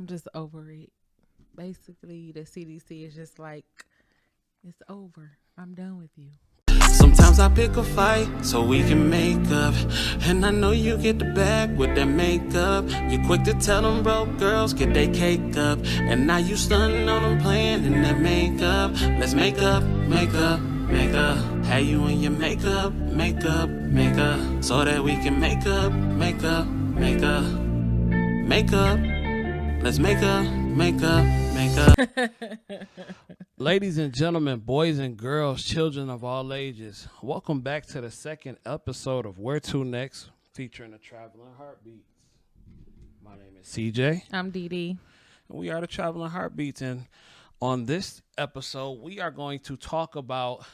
I'm just over it. Basically, the CDC is just like, it's over. I'm done with you. Sometimes I pick a fight so we can make up. And I know you get the bag with that makeup. You quick to tell them broke girls get their cake up. And now you stunning on them playing in that makeup. Let's make up, make up, make up. Have you in your makeup, makeup, makeup. So that we can make up, make up, make up. Make up. Let's make up, make up, make up. Ladies and gentlemen, boys and girls, children of all ages, welcome back to the second episode of Where To Next, featuring the Traveling Heartbeats. My name is CJ. I'm Dee Dee. And we are the Traveling Heartbeats. And on this episode, we are going to talk about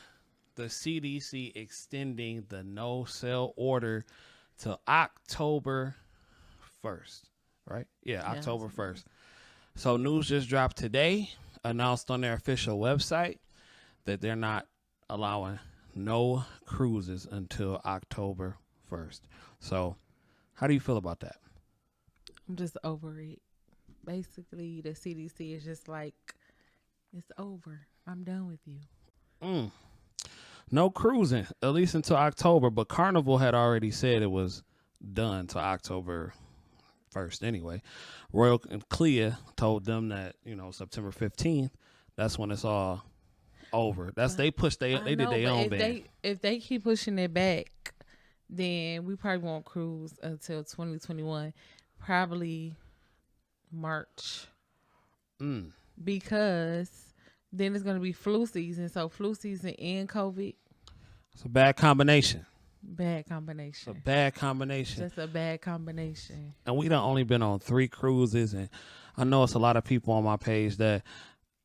the CDC extending the no-sale order to October 1st, right? Yeah, October 1st. So news just dropped today, announced on their official website that they're not allowing no cruises until October 1st. So how do you feel about that? I'm just over it. Basically, the CDC is just like, it's over. I'm done with you. No cruising, at least until October. But Carnival had already said it was done to October 1st anyway. Royal and Clea told them that, September 15th, that's when it's all over. They did their own ban. If they keep pushing it back, then we probably won't cruise until 2021, probably March. Because then it's going to be flu season. So flu season and COVID. It's a bad combination. Bad combination. It's a bad combination. Just a bad combination. And we done only been on 3 cruises, and I know it's a lot of people on my page that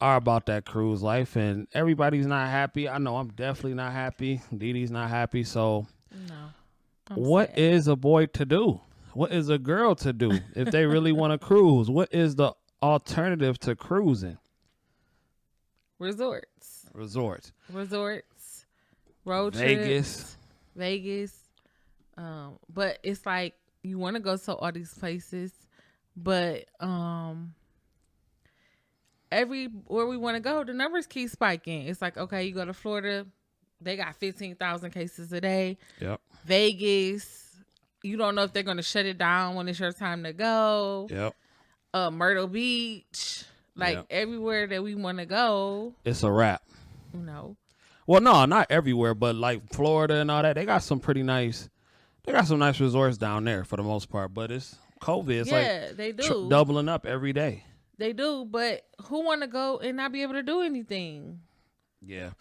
are about that cruise life, and everybody's not happy. I know I'm definitely not happy. Dee Dee's not happy. So No. What is a boy to do? What is a girl to do if they really want to cruise? What is the alternative to cruising? Resorts. Road trips. Vegas. But it's like you want to go to all these places, but everywhere we want to go, the numbers keep spiking. It's like, okay, you go to Florida, they got 15,000 cases a day. Yep. Vegas, you don't know if they're going to shut it down when it's your time to go. Yep. Myrtle Beach, everywhere that we want to go, it's a wrap. Well, no, not everywhere, but like Florida and all that, they got some nice resorts down there for the most part. But it's COVID. It's they do doubling up every day. They do, but who want to go and not be able to do anything? Yeah.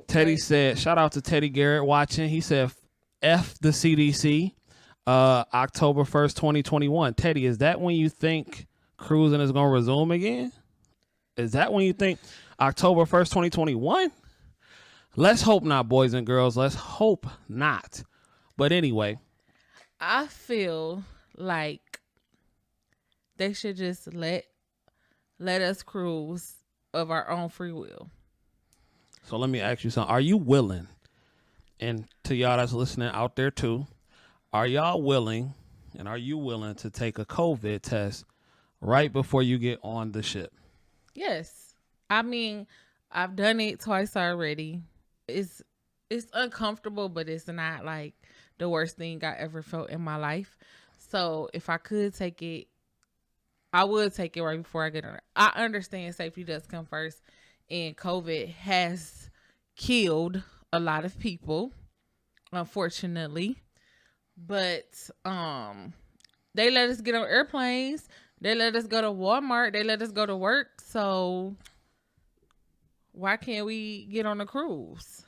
Teddy said, shout out to Teddy Garrett watching. He said, F the CDC, October 1st, 2021. Teddy, is that when you think cruising is going to resume again? Is that when you think October 1st, 2021? Let's hope not, boys and girls. Let's hope not. But anyway. I feel like they should just let us cruise of our own free will. So let me ask you something. Are you willing, and to y'all that's listening out there too, are y'all willing, and are you willing to take a COVID test right before you get on the ship? Yes. I mean, I've done it twice already. It's uncomfortable, but it's not like the worst thing I ever felt in my life. So if I could take it, I would take it right before I get on it. I understand safety does come first, and COVID has killed a lot of people, unfortunately. But they let us get on airplanes. They let us go to Walmart. They let us go to work. So why can't we get on a cruise?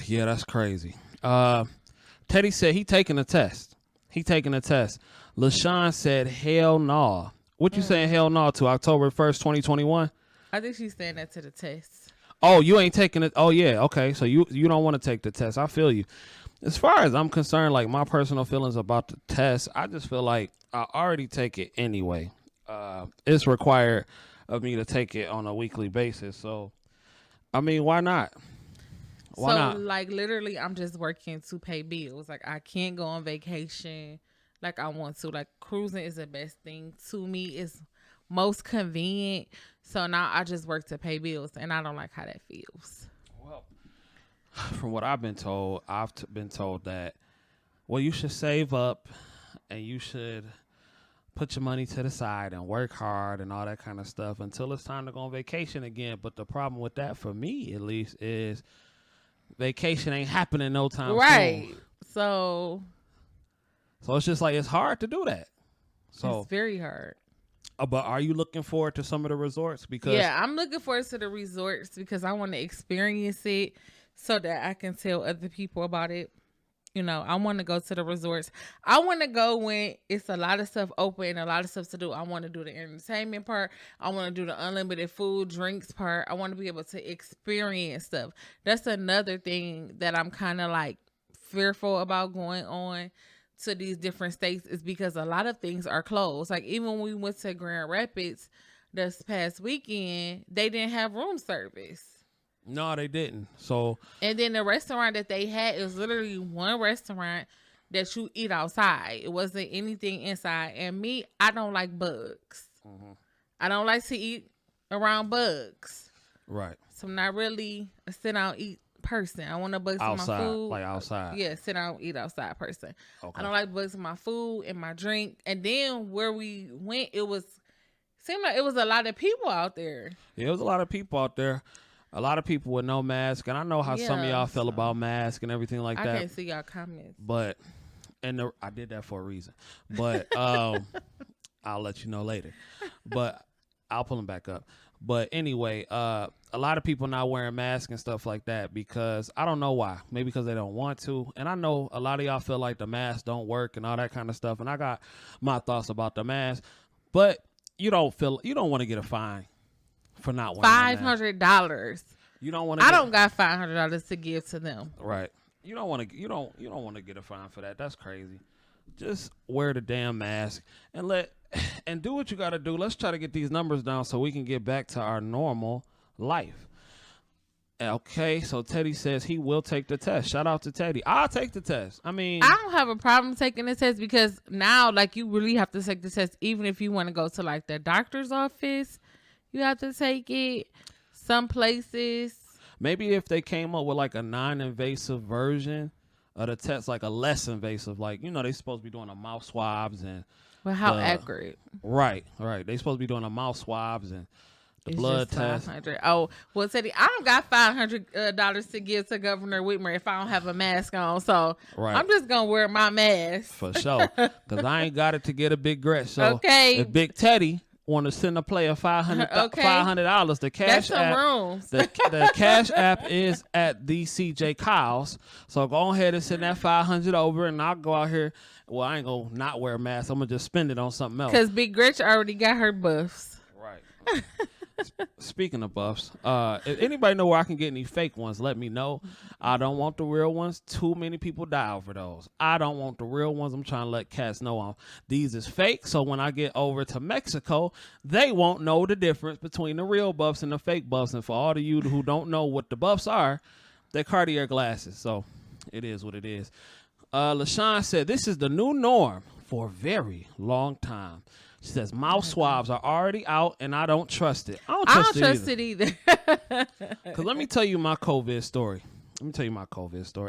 Yeah, that's crazy. Teddy said he taking a test. LaShawn said, hell no. What you saying hell no to October 1st, 2021? I think she's saying that to the test. Oh, you ain't taking it. Oh, yeah. Okay. So you don't want to take the test. I feel you. As far as I'm concerned, like my personal feelings about the test, I just feel like I already take it anyway. It's required of me to take it on a weekly basis. So, I mean, why not? Why not? Like literally, I'm just working to pay bills. Like I can't go on vacation. like I want to. Like cruising is the best thing to me. It's most convenient. So now I just work to pay bills, and I don't like how that feels. Well, from what I've been told, been told that, well, you should save up and you should put your money to the side and work hard and all that kind of stuff until it's time to go on vacation again. But the problem with that, for me at least, is vacation ain't happening no time Right. soon. So it's just like, it's hard to do that. So it's very hard. But are you looking forward to some of the resorts? Because Yeah, I'm looking forward to the resorts because I want to experience it so that I can tell other people about it. You know, I want to go to the resorts. I want to go when it's a lot of stuff open and a lot of stuff to do. I want to do the entertainment part. I want to do the unlimited food, drinks part. I want to be able to experience stuff. That's another thing that I'm kind of like fearful about going on to these different states is because a lot of things are closed. Like even when we went to Grand Rapids this past weekend, they didn't have room service. no, they didn't. So And then the restaurant that they had is literally one restaurant that you eat outside. It wasn't anything inside. And me, I don't like bugs. I don't like to eat around bugs. right, So I'm not really a sit down eat person. I want to bugs in my outside, food. like outside. Yeah, sit down eat outside person. Okay. I don't like bugs in my food and my drink. And then where we went, seemed like it was a lot of people out there. Yeah, there was a lot of people out there. A lot of people with no mask, and I know how some of Yeah, y'all feel so- about masks and everything like I that. can't see y'all comments. But I did that for a reason. But I'll let you know later. But I'll pull them back up. But anyway, a lot of people not wearing masks and stuff like that because I don't know why. Maybe because they don't want to. And I know a lot of y'all feel like the masks don't work and all that kind of stuff. And I got my thoughts about the mask. But you don't want to get a fine for not wearing a mask. $500. You don't want to. I don't got $500 to give to them. Right. You don't want to get a fine for that. That's crazy. Just wear the damn mask and do what you got to do. Let's try to get these numbers down so we can get back to our normal life. Okay, so Teddy says he will take the test. Shout out to Teddy. I'll take the test. I mean, I don't have a problem taking the test because now, like, you really have to take the test. Even if you want to go to, like, the doctor's office, you have to take it. Some places. maybe if they came up with like a non-invasive version of the test, like a less invasive, like, they supposed to be doing the mouth swabs and Well, how accurate? Right. They supposed to be doing the mouth swabs and the It's blood just test. 500. Oh, well, Teddy, I don't got $500 to give to Governor Whitmer if I don't have a mask on. So Right. I'm just gonna wear my mask. For sure, because I ain't got it to get a big Gretch. So Okay. if Big Teddy want to send a player Okay. $500, the That's cash some app, rooms. the cash app is at the CJ Kyles. So go ahead and send that 500 over, and I'll go out here. Well, I ain't gonna not wear a mask. I'm gonna just spend it on something else. Because Big Gretch already got her buffs. Right. Speaking of buffs, if anybody know where I can get any fake ones, let me know. I don't want the real ones. Too many people die over those. I don't want the real ones. I'm trying to let cats know these is fake. So when I get over to Mexico, they won't know the difference between the real buffs and the fake buffs. And for all of you who don't know what the buffs are, they're Cartier glasses. So it is what it is. LaShawn said, this is the new norm for a very long time. She says, mouth swabs are already out, and I don't trust it. I don't trust it either. Because let me tell you my COVID story.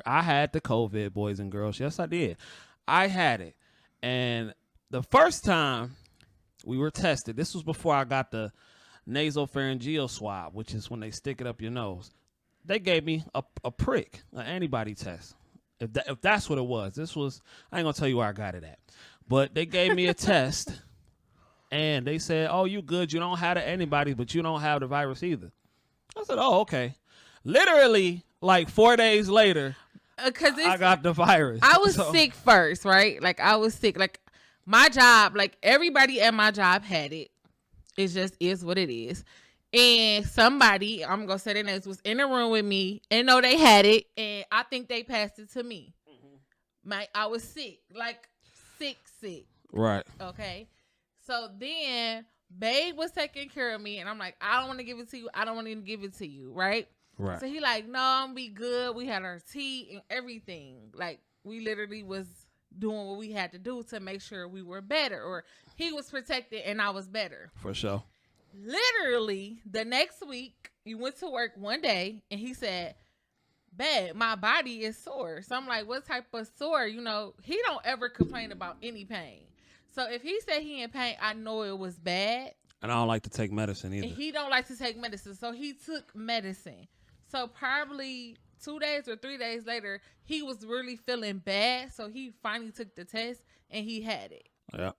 I had the COVID, boys and girls. Yes, I did. I had it. And the first time we were tested, this was before I got the nasopharyngeal swab, which is when they stick it up your nose. They gave me a prick, an antibody test. If that's what it was. I ain't going to tell you where I got it at. But they gave me a test. And they said, oh, you good. You don't have the antibodies, but you don't have the virus either. I said, oh, okay. Literally, like 4 days later, I got the virus. I was sick first, right? Like, I was sick. Like, my job, like, everybody at my job had it. It just is what it is. And somebody, I'm going to say their names, was in the room with me and know they had it. And I think they passed it to me. Mm-hmm. I was sick. Like, sick. Right. Okay. So then Babe was taking care of me, and I'm like, I don't want to give it to you. I don't want to give it to you, right? Right. So he like, no, I'm be good. We had our tea and everything. Like, we literally was doing what we had to do to make sure we were better, or he was protected and I was better. For sure. Literally, the next week, you went to work one day and he said, "Bad, my body is sore." So I'm like, what type of sore? You know, he don't ever complain about any pain. So if he said he in pain, I know it was bad. And I don't like to take medicine either. And he don't like to take medicine. So he took medicine. So probably 2 days or 3 days later, he was really feeling bad. So he finally took the test and he had it. Yeah.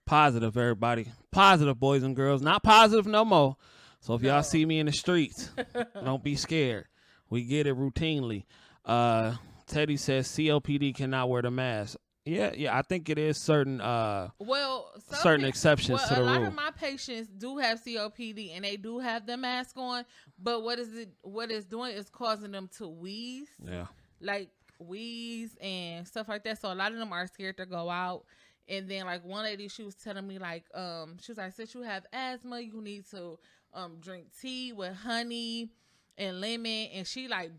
Positive, everybody. Positive, boys and girls. Not positive no more. So if y'all see me in the streets, don't be scared. We get it routinely. Teddy says COPD cannot wear the mask. Yeah, I think it is certain certain exceptions to the rule. A lot rule. of my patients do have COPD and they do have the mask on, but what it's doing is causing them to wheeze. Yeah. Like wheeze and stuff like that. So a lot of them are scared to go out. And then like one lady, she was telling me like, she was like, since you have asthma, you need to drink tea with honey and lemon. And she like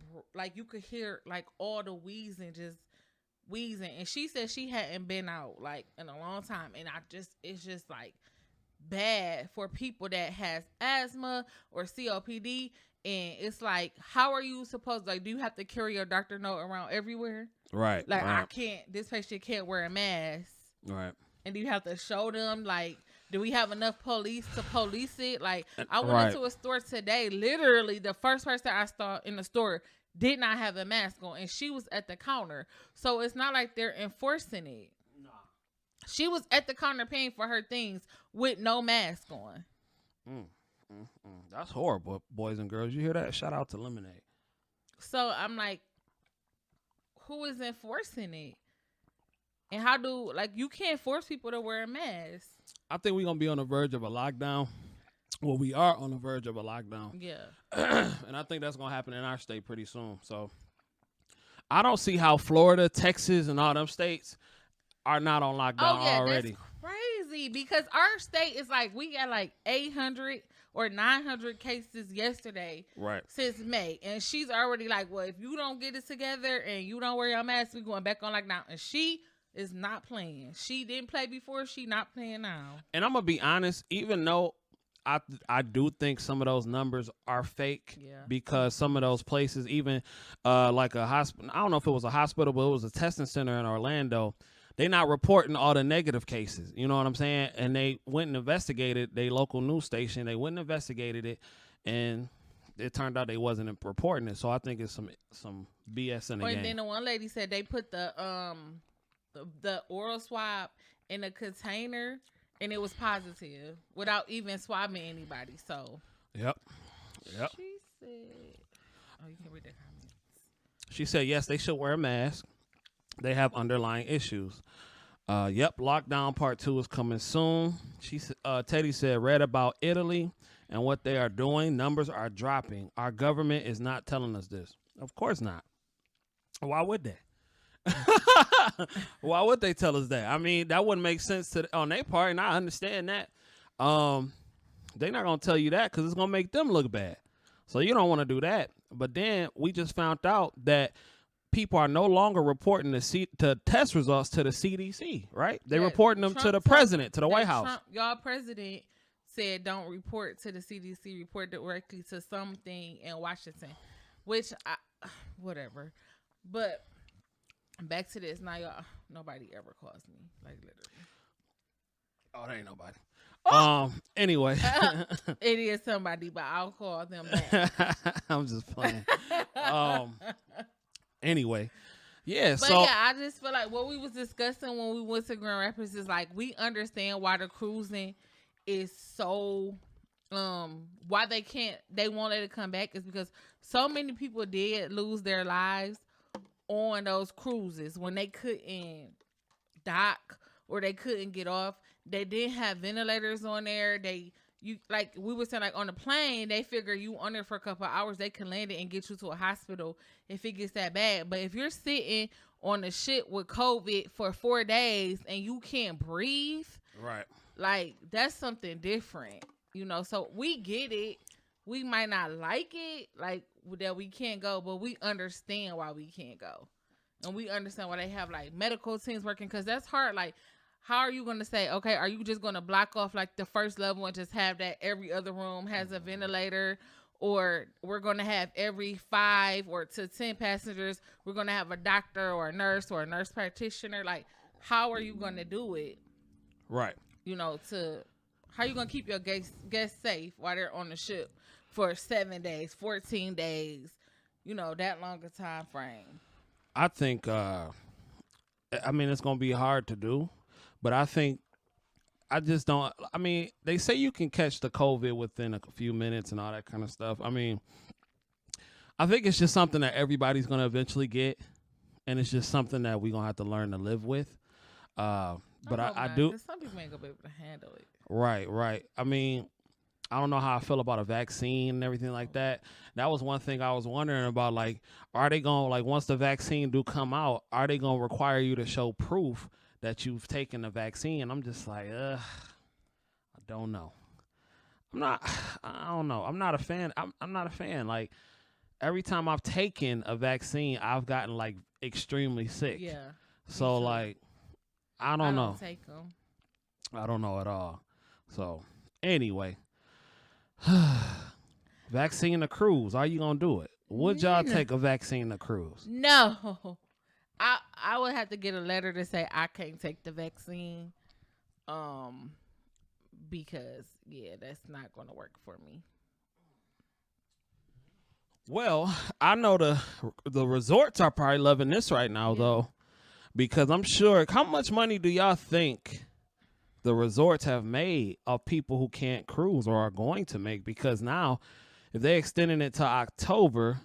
you could hear like all the wheezing and she said she hadn't been out like in a long time, and it's just like bad for people that has asthma or COPD. And it's like, how are you supposed to, like, do you have to carry your doctor note around everywhere? Right. Like, right. this patient can't wear a mask. Right. And do you have to show them, like, do we have enough police to police it? Like, I went into a store today, literally the first person I saw in the store did not have a mask on, and she was at the counter. So it's not like they're enforcing it. No. She was at the counter paying for her things with no mask on. That's horrible, boys and girls. You hear that? Shout out to Lemonade. So I'm like, who is enforcing it? And how do, like, you can't force people to wear a mask. I think we're going to be on the verge of a lockdown. Well, we are on the verge of a lockdown. Yeah. And I think that's going to happen in our state pretty soon. So I don't see how Florida, Texas, and all them states are not on lockdown already. That's crazy, because our state is like, we got like 800 or 900 cases yesterday. Right. Since May. And she's already like, well, if you don't get it together and you don't wear your mask, we're going back on lockdown. And she is not playing. She didn't play before. She not playing now. And I'm going to be honest, even though I do think some of those numbers are fake, because some of those places, even like a hospital, I don't know if it was a hospital, but it was a testing center in Orlando. They not reporting all the negative cases. You know what I'm saying? And they went and investigated their local news station. They went and investigated it, and it turned out they wasn't reporting it. So I think it's some BS in the game. And then the one lady said they put the oral swab in a container, and it was positive without even swabbing anybody. So. Yep. She said, oh, you can read the comments. She said, yes, they should wear a mask. They have underlying issues. Lockdown part 2 is coming soon. Teddy said, read about Italy and what they are doing. Numbers are dropping. Our government is not telling us this. Of course not. Why would they? Why would they tell us that? I mean, that wouldn't make sense on their part, and I understand that. They're not going to tell you that because it's going to make them look bad. So you don't want to do that. But then we just found out that people are no longer reporting the test results to the CDC, right? They're reporting them to the president, to the White House. Y'all president said don't report to the CDC, report directly to something in Washington, which, whatever. But back to this. Now, y'all, nobody ever calls me, like, literally. Oh, there ain't nobody. Oh! Anyway. It is somebody, but I'll call them back. I'm just playing. Anyway. Yeah, but so. Yeah, I just feel like what we was discussing when we went to Grand Rapids is like, we understand why the cruising is so, why they won't let it come back is because so many people did lose their lives on those cruises when they couldn't dock or they couldn't get off. They didn't have ventilators on there. Like we were saying, like on the plane, they figure you on there for a couple of hours, they can land it and get you to a hospital if it gets that bad. But if you're sitting on the shit with COVID for 4 days and you can't breathe, right? Like that's something different, you know. So we get it. We might not like it, like that we can't go, but we understand why we can't go. and we understand why they have like medical teams working, because that's hard. Like, how are you going to say, okay, are you just going to block off like the first level and just have that every other room has a ventilator, or we're going to have every 5 or to 10 passengers, we're going to have a doctor or a nurse practitioner? Like, how are you going to do it? Right. You know, how are you going to keep your guests safe while they're on the ship for 7 days, 14 days, you know, that longer time frame? I think, I mean, it's going to be hard to do, but I think, I just don't, I mean, they say you can catch the COVID within a few minutes and all that kind of stuff. I mean, I think it's just something that everybody's going to eventually get, and it's just something that we're going to have to learn to live with. But I do. Some people ain't going to be able to handle it. Right. I mean, I don't know how I feel about a vaccine and everything like that. That was one thing I was wondering about. Like, are they going to, like, once the vaccine do come out, are they going to require you to show proof that you've taken the vaccine? I'm just like, I don't know. I don't know. I'm not a fan. I'm not a fan. Like, every time I've taken a vaccine, I've gotten, like, extremely sick. Yeah. So, like, I don't know. Take them. I don't know at all. So, anyway, vaccine to cruise. Are you gonna do it? Would y'all take a vaccine to cruise? No, I would have to get a letter to say I can't take the vaccine, because that's not gonna work for me. Well, I know the resorts are probably loving this right now though, because I'm sure. How much money do y'all think the resorts have made of people who can't cruise or are going to make? Because now, if they're extending it to October,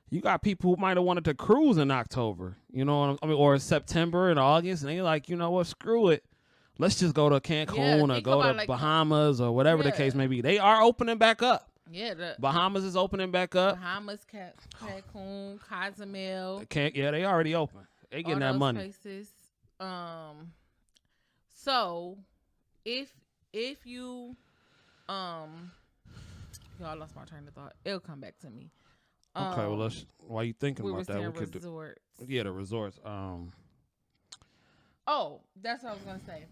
you got people who might have wanted to cruise in October, you know, or September and August, and they're like, you know what, screw it. Let's just go to Cancun or go to Bahamas or whatever the case may be. They are opening back up. Yeah, Bahamas is opening back up. Bahamas, Cancun, Cozumel. They already open. They getting that money. Places. So, if you, y'all lost my train of thought. It'll come back to me. Okay, well, while you thinking about that, we could resorts. The resorts. Oh, that's what I was gonna say.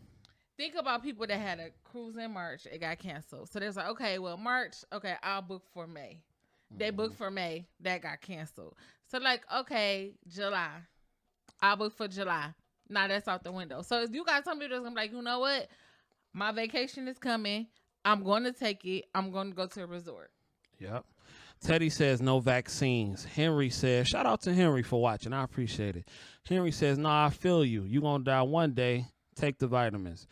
Think about people that had a cruise in March. It got canceled. So there's like, okay, well, March. Okay, I'll book for May. They booked for May. That got canceled. So like, okay, July. I'll book for July. Now that's out the window. So if you got some people that's gonna be like, you know what? My vacation is coming. I'm going to take it. I'm going to go to a resort. Yep. Teddy says no vaccines. Henry says, shout out to Henry for watching. I appreciate it. Henry says, I feel you. You going to die one day. Take the vitamins.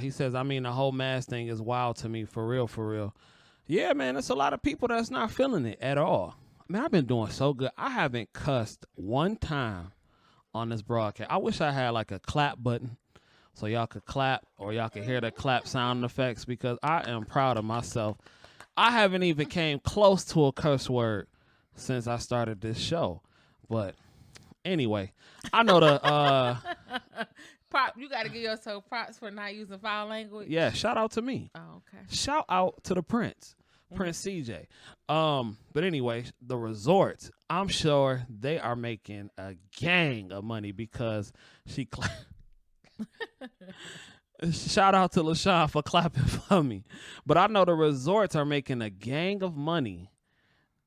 He says, I mean, the whole mask thing is wild to me. For real, for real. Yeah, man, there's a lot of people that's not feeling it at all. Man, I've been doing so good. I haven't cussed one time on this broadcast. I wish I had like a clap button so y'all could clap or y'all could hear the clap sound effects, because I am proud of myself. I haven't even came close to a curse word since I started this show. But anyway, I know the you got to give yourself props for not using foul language. Yeah, shout out to me. Oh, okay. Shout out to the Prince CJ. But anyway, the resorts, I'm sure they are making a gang of money because shout out to LaShawn for clapping for me. But I know the resorts are making a gang of money.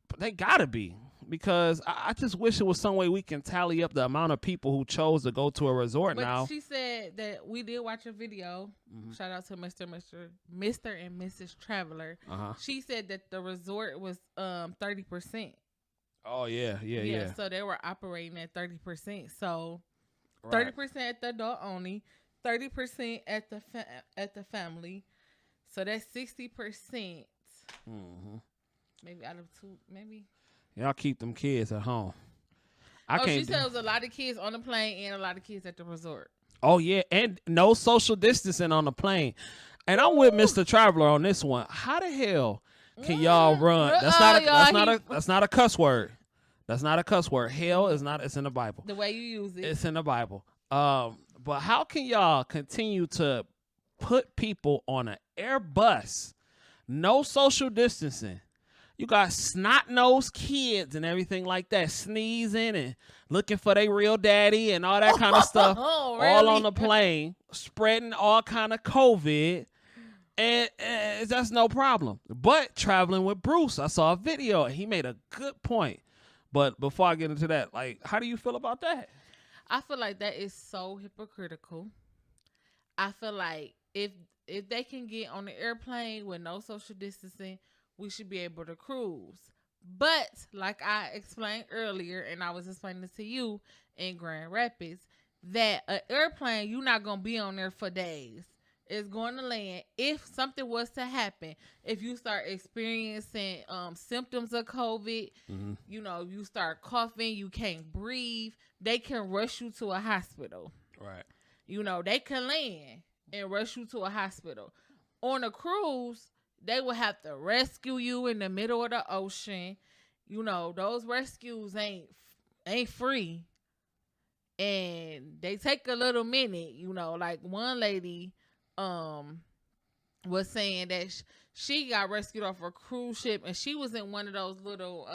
But they gotta be, because I just wish it was some way we can tally up the amount of people who chose to go to a resort now. But she said that we did watch a video. Shout out to Mr. and Mrs. Traveler. She said that the resort was 30%. Oh yeah. So they were operating at 30%. So 30% at the adult only. 30% at the family, so that's 60%. Maybe out of two, maybe. Y'all keep them kids at home. She said it was a lot of kids on the plane and a lot of kids at the resort. Oh yeah, and no social distancing on the plane. And I'm with Mr. Traveler on this one. How the hell can y'all run? That's not a cuss word. That's not a cuss word. Hell is not. It's in the Bible. The way you use it. It's in the Bible. But how can y'all continue to put people on an Airbus, no social distancing, You got snot-nosed kids and everything like that, sneezing and looking for their real daddy and all that kind of stuff, Oh, all on really? the plane, spreading all kind of COVID, and that's no problem. But traveling with Bruce, I saw a video, and he made a good point. But before I get into that, like, how do you feel about that? I feel like that is so hypocritical. I feel like if they can get on the airplane with no social distancing, we should be able to cruise. But like I explained earlier, and I was explaining to you in Grand Rapids, that an airplane, you're not gonna be on there for days. It's going to land. If something was to happen, if you start experiencing symptoms of COVID, you know, you start coughing, you can't breathe, they can rush you to a hospital. Right. You know, they can land and rush you to a hospital. On a cruise, they will have to rescue you in the middle of the ocean. You know, those rescues ain't free. And they take a little minute, you know, like one lady was saying that she got rescued off a cruise ship, and she was in one of those little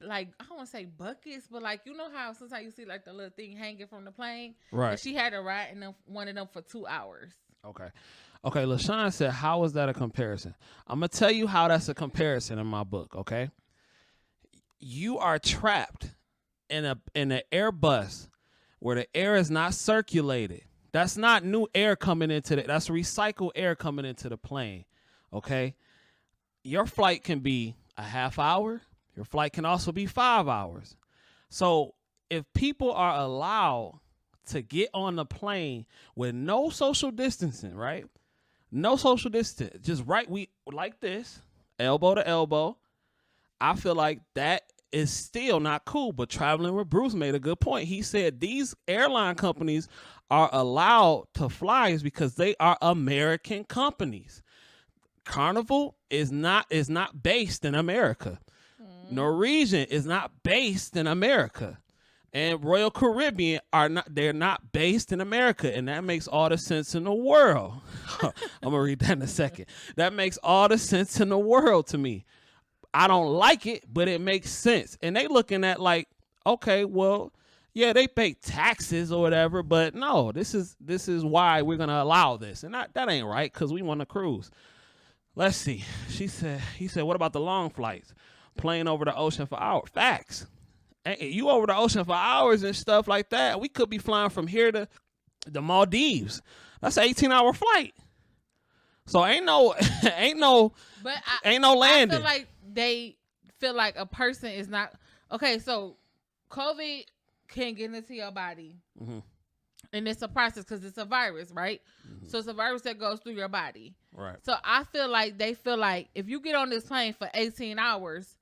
like, I don't want to say buckets, but like, you know how sometimes you see like the little thing hanging from the plane, Right? And she had to ride in one of them for 2 hours. Okay. LaShawn said, how is that a comparison? I'm gonna tell you how that's a comparison in my book. Okay. You are trapped in an Airbus where the air is not circulated. That's not new air coming into it. That's recycled air coming into the plane. Okay. Your flight can be a half hour. Your flight can also be 5 hours. So if people are allowed to get on the plane with no social distancing, right? No social distance, just we like this, elbow to elbow. I feel like that is still not cool. But traveling with Bruce made a good point. He said these airline companies are allowed to fly is because they are American companies. Carnival is not based in America. Norwegian is not based in America. And Royal Caribbean they're not based in America. And that makes all the sense in the world. I'm going to read that in a second. That makes all the sense in the world to me. I don't like it, but it makes sense. And they looking at like, okay, well, yeah, they pay taxes or whatever, but no, this is why we're going to allow this. And that ain't right, because we want to cruise. Let's see. He said, what about the long flights? Playing over the ocean for hours. Facts. You over the ocean for hours and stuff like that. We could be flying from here to the Maldives. That's an 18-hour flight. So ain't no landing. I feel like they feel like a person is not okay. So COVID can get into your body, and it's a process because it's a virus, right? So it's a virus that goes through your body, right? So I feel like they feel like if you get on this plane for 18 hours,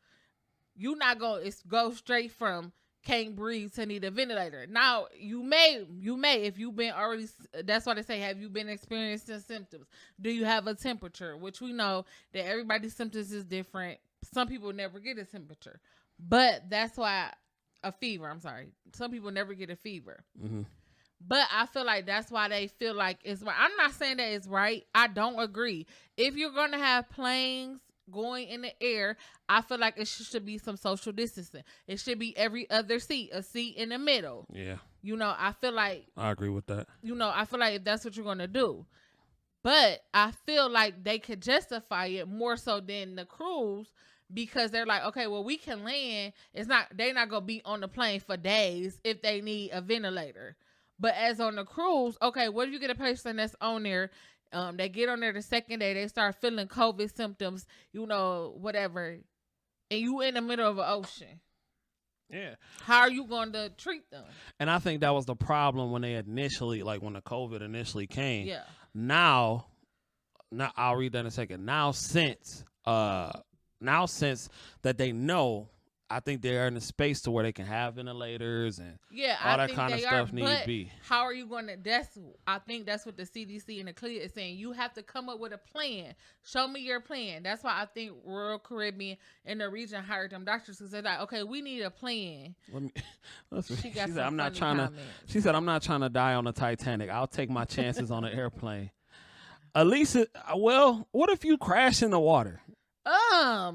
you're not going to go straight from can't breathe to need a ventilator. Now, you may, if you've been already, that's why they say, have you been experiencing symptoms? Do you have a temperature? Which we know that everybody's symptoms is different. Some people never get a temperature. But that's why, a fever, I'm sorry. Some people never get a fever. But I feel like that's why they feel like it's right. I'm not saying that it's right. I don't agree. If you're going to have planes going in the air, I feel like it should be some social distancing. It should be every other seat, a seat in the middle. Yeah. You know, I feel like I agree with that. You know, I feel like if that's what you're going to do. But I feel like they could justify it more so than the cruise, because they're like, okay, well, we can land. They're not going to be on the plane for days if they need a ventilator. But as on the cruise, okay, what if you get a person that's on there? They get on there the second day, they start feeling COVID symptoms, you know, whatever, and you in the middle of an ocean. Yeah. How are you going to treat them? And I think that was the problem when they initially, like when the COVID initially came. Yeah. Now I'll read that in a second. Now since that they know, I think they're in a space to where they can have ventilators and all that kind of stuff need to be. How are you going to? I think that's what the CDC and the CLIA is saying. You have to come up with a plan. Show me your plan. That's why I think Royal Caribbean and the region hired them doctors, because they're like, okay, we need a plan. She said, I'm not trying to die on the Titanic. I'll take my chances on an airplane. Elisa, well, what if you crash in the water?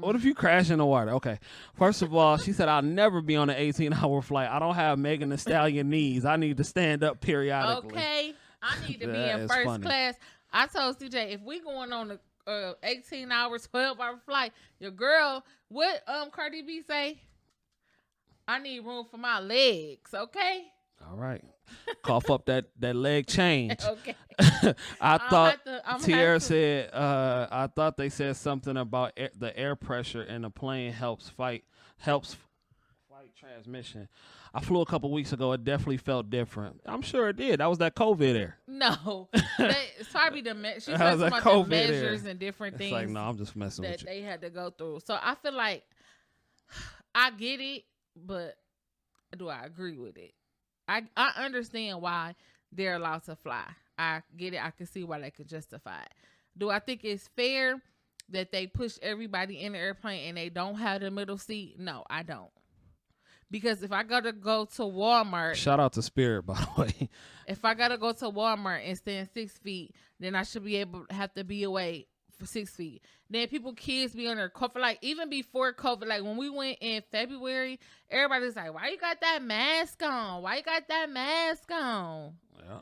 What if you crash in the water? Okay. First of all, she said, I'll never be on an 18-hour flight. I don't have Megan Thee Stallion knees. I need to stand up periodically. Okay. I need to be That in is first funny. class. I told CJ, if we going on a 18-hour, 12-hour flight, your girl, what Cardi B say? I need room for my legs, okay? All right. Cough up that leg change. Okay. I thought I'm Tierra said, I thought they said something about the air pressure in the plane helps fight transmission. I flew a couple weeks ago. It definitely felt different. I'm sure it did. That was that COVID air. No. It's probably she said That was about that COVID the measures air. and different It's things like, no, I'm just messing that with you. they had to go through. So I feel like I get it, but do I agree with it? I understand why they're allowed to fly. I get it. I can see why they could justify it. Do I think it's fair that they push everybody in the airplane and they don't have the middle seat? No, I don't. Because if I gotta go to Walmart, Shout out to Spirit, by the way. if I gotta go to Walmart and stand 6 feet, then I should be able to have to be away for 6 feet. Then kids be on their COVID. Like even before COVID, like when we went in February, everybody's like, "Why you got that mask on? Why you got that mask on?" Yeah.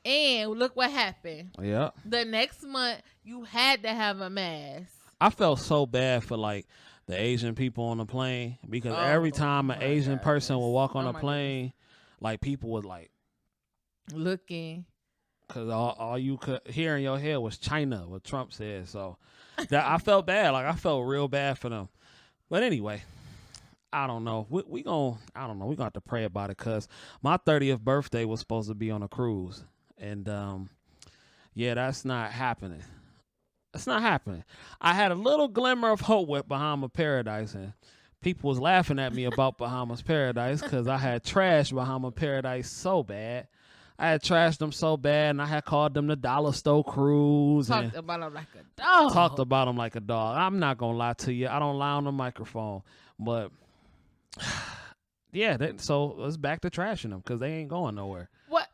And look what happened. Yeah. The next month, you had to have a mask. I felt so bad for like the Asian people on the plane because every time an Asian person would walk on a plane, like people would like looking. Because all you could hear in your head was China, what Trump said. So that I felt bad. Like I felt real bad for them. But anyway, I don't know. We gonna have to pray about it because my 30th birthday was supposed to be on a cruise. And yeah, that's not happening. It's not happening. I had a little glimmer of hope with Bahama Paradise, and people was laughing at me about Bahamas Paradise because I had trashed Bahama Paradise so bad. I had trashed them so bad, and I had called them the Dollar Store Cruise. Talked about them like a dog. Talked about them like a dog. I'm not going to lie to you. I don't lie on the microphone. But, yeah, so it's back to trashing them because they ain't going nowhere. What?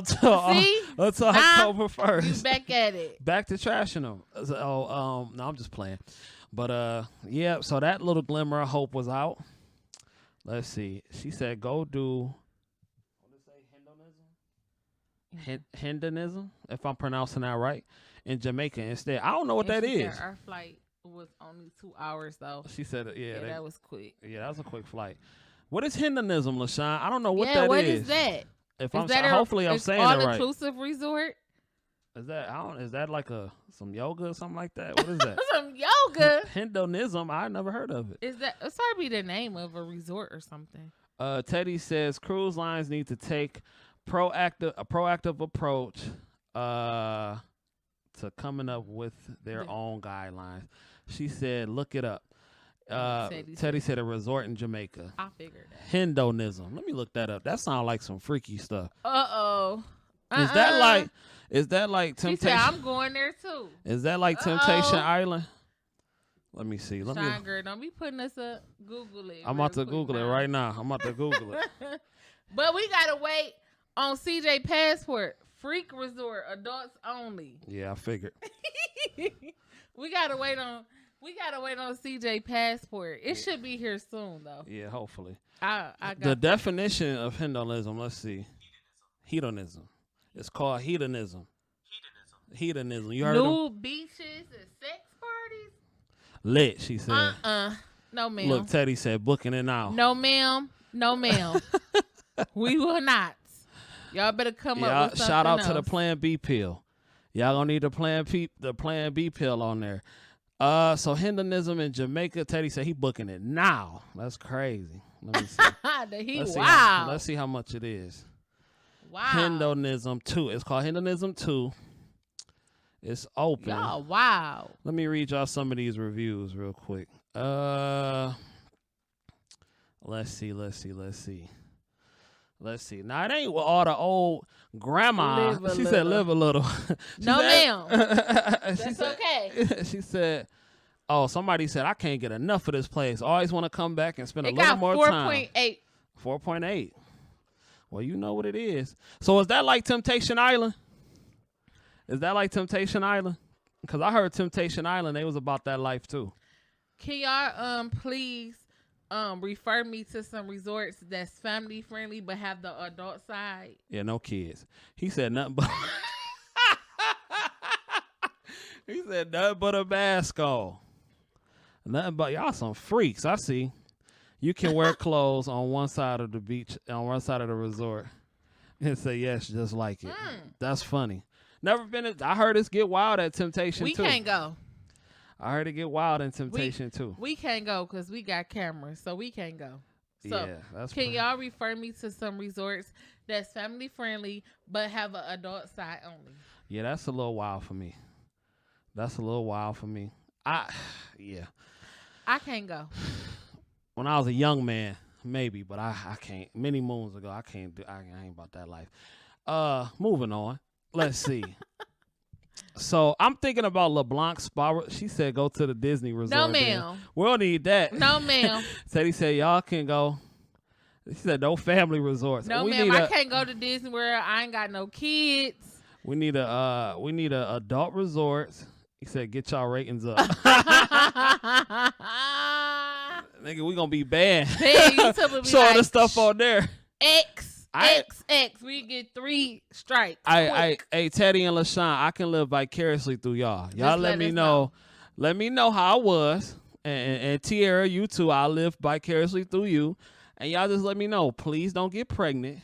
See? Until October 1st. You back at it. Back to trashing them. So, no, I'm just playing. But, yeah, so that little glimmer of hope was out. Let's see. She said, go do... Hinduism, if I'm pronouncing that right, in Jamaica instead. I don't know what that is. Our flight was only 2 hours though. She said, yeah, that was quick. Yeah, that was a quick flight. What is Hinduism, LaShawn? I don't know what that is. Yeah, what is that? Hopefully I'm saying it right. All-inclusive resort? Is that like some yoga or something like that? What is that? Some yoga? Hinduism, I never heard of it. It's probably the name of a resort or something. Teddy says cruise lines need to take a proactive approach to coming up with their own guidelines. She said, look it up. Teddy said a resort in Jamaica. I figured that. Hinduism. Let me look that up. That sounds like some freaky stuff. Uh-oh. Is that like Temptation? She said, I'm going there too. Is that like Temptation Island? Let me see. Girl, don't be putting us up. Google it. I'm about to Google it right now. But we got to wait on CJ Passport. Freak resort, adults only. Yeah, I figured. We gotta wait on CJ Passport. It should be here soon though. Yeah, hopefully. I got the definition of Hinduism. Let's see. Hedonism. It's called hedonism. Hedonism. You heard of them? Nude beaches and sex parties. Lit, she said. No, ma'am. Look, Teddy said booking it now. No, ma'am. No, ma'am. We will not. Y'all better come up with something shout out else. to the Plan B pill. Y'all gonna need the Plan B pill on there. So Hinduism in Jamaica, Teddy said he booking it now. That's crazy. Let me see. Let's see how much it is. Wow. Hinduism 2. It's called Hinduism 2. It's open. Oh, wow. Let me read y'all some of these reviews real quick. Let's see. Now, it ain't with all the old grandma. She said live a little. No, ma'am. That's okay. She said, oh, somebody said, I can't get enough of this place. Always want to come back and spend a little more time. 4.8. 4.8. Well, you know what it is. So is that like Temptation Island? Because I heard Temptation Island, they was about that life too. Can y'all please refer me to some resorts that's family friendly but have the adult side? Yeah, no kids. He said nothing but he said nothing but a mask on. Nothing but y'all some freaks. I see. You can wear clothes on one side of the beach, on one side of the resort, and say yes, just like it. That's funny. Never been. I heard it get wild at Temptation We too. can't go. I heard it get wild in Temptation too. We can't go because we got cameras, so we can't go. So Yeah, that's can y'all refer me to some resorts that's family friendly but have an adult side only? Yeah, that's a little wild for me. That's a little wild for me. Yeah. I can't go. When I was a young man, maybe, but I can't. Many moons ago, I can't do. I ain't about that life. Moving on. Let's see. So I'm thinking about LeBlanc Spa. She said go to the Disney resort. No, ma'am. We don't need that. No, ma'am. He said y'all can go. He said no family resorts. No, ma'am. I can't go to Disney World. I ain't got no kids. We need a adult resorts. He said get y'all ratings up. Nigga, we gonna be banned. Showing the stuff on there. X. We get 3 strikes. Hey, Teddy and LaShawn, I can live vicariously through y'all. Y'all let me know. Let me know how I was. And Tierra, you too. I'll live vicariously through you. And y'all just let me know. Please don't get pregnant.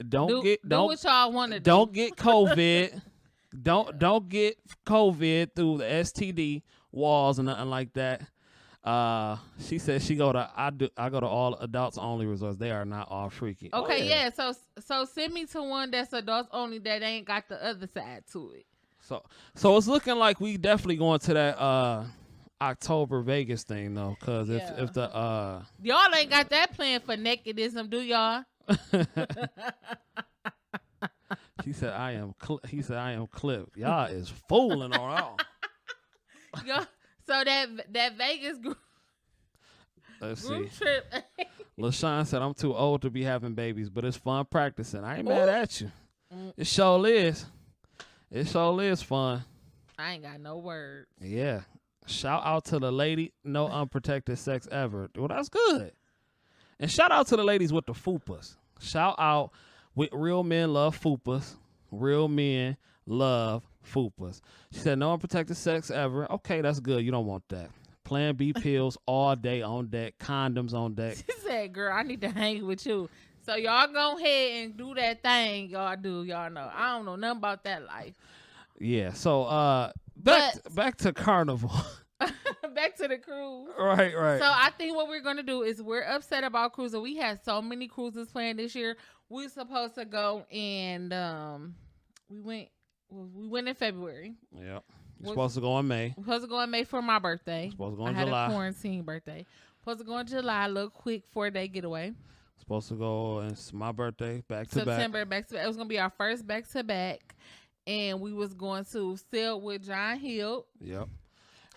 Do what y'all want to do. Don't get COVID. don't get COVID through the STD walls and nothing like that. She said I go to all adults only resorts. They are not all freaky. Okay, yeah. So send me to one that's adults only that ain't got the other side to it. So it's looking like we definitely going to that October Vegas thing though, because if the y'all ain't got that plan for nakedism, do y'all? She said I am. He said I am Clip. Y'all is fooling on all. Yo, so that Vegas group trip. LaShawn said I'm too old to be having babies, but it's fun practicing. I ain't mad at you. It sure is. It sure is fun. I ain't got no words. Yeah. Shout out to the lady, no unprotected sex ever. Well, that's good. And shout out to the ladies with the fupas. Shout out with real men love fupas. Real men love fupas. She said no unprotected sex ever. Okay, that's good. You don't want that. Plan B pills all day on deck. Condoms on deck. She said, girl, I need to hang with you. So y'all go ahead and do that thing y'all do. Y'all know. I don't know nothing about that life. Yeah. So back to Carnival. Back to the cruise. Right. So I think what we're gonna do is we're upset about cruising. We had so many cruises planned this year. We were supposed to go and we went in February. Yep. You're supposed to go in May. We're supposed to go in May for my birthday. Supposed to go in July. July. I had a quarantine birthday. Supposed to go in July, a little quick 4-day getaway. Supposed to go, and it's my birthday, back to September, back to back. It was gonna be our first back to back, and we was going to sail with John Hill. Yep.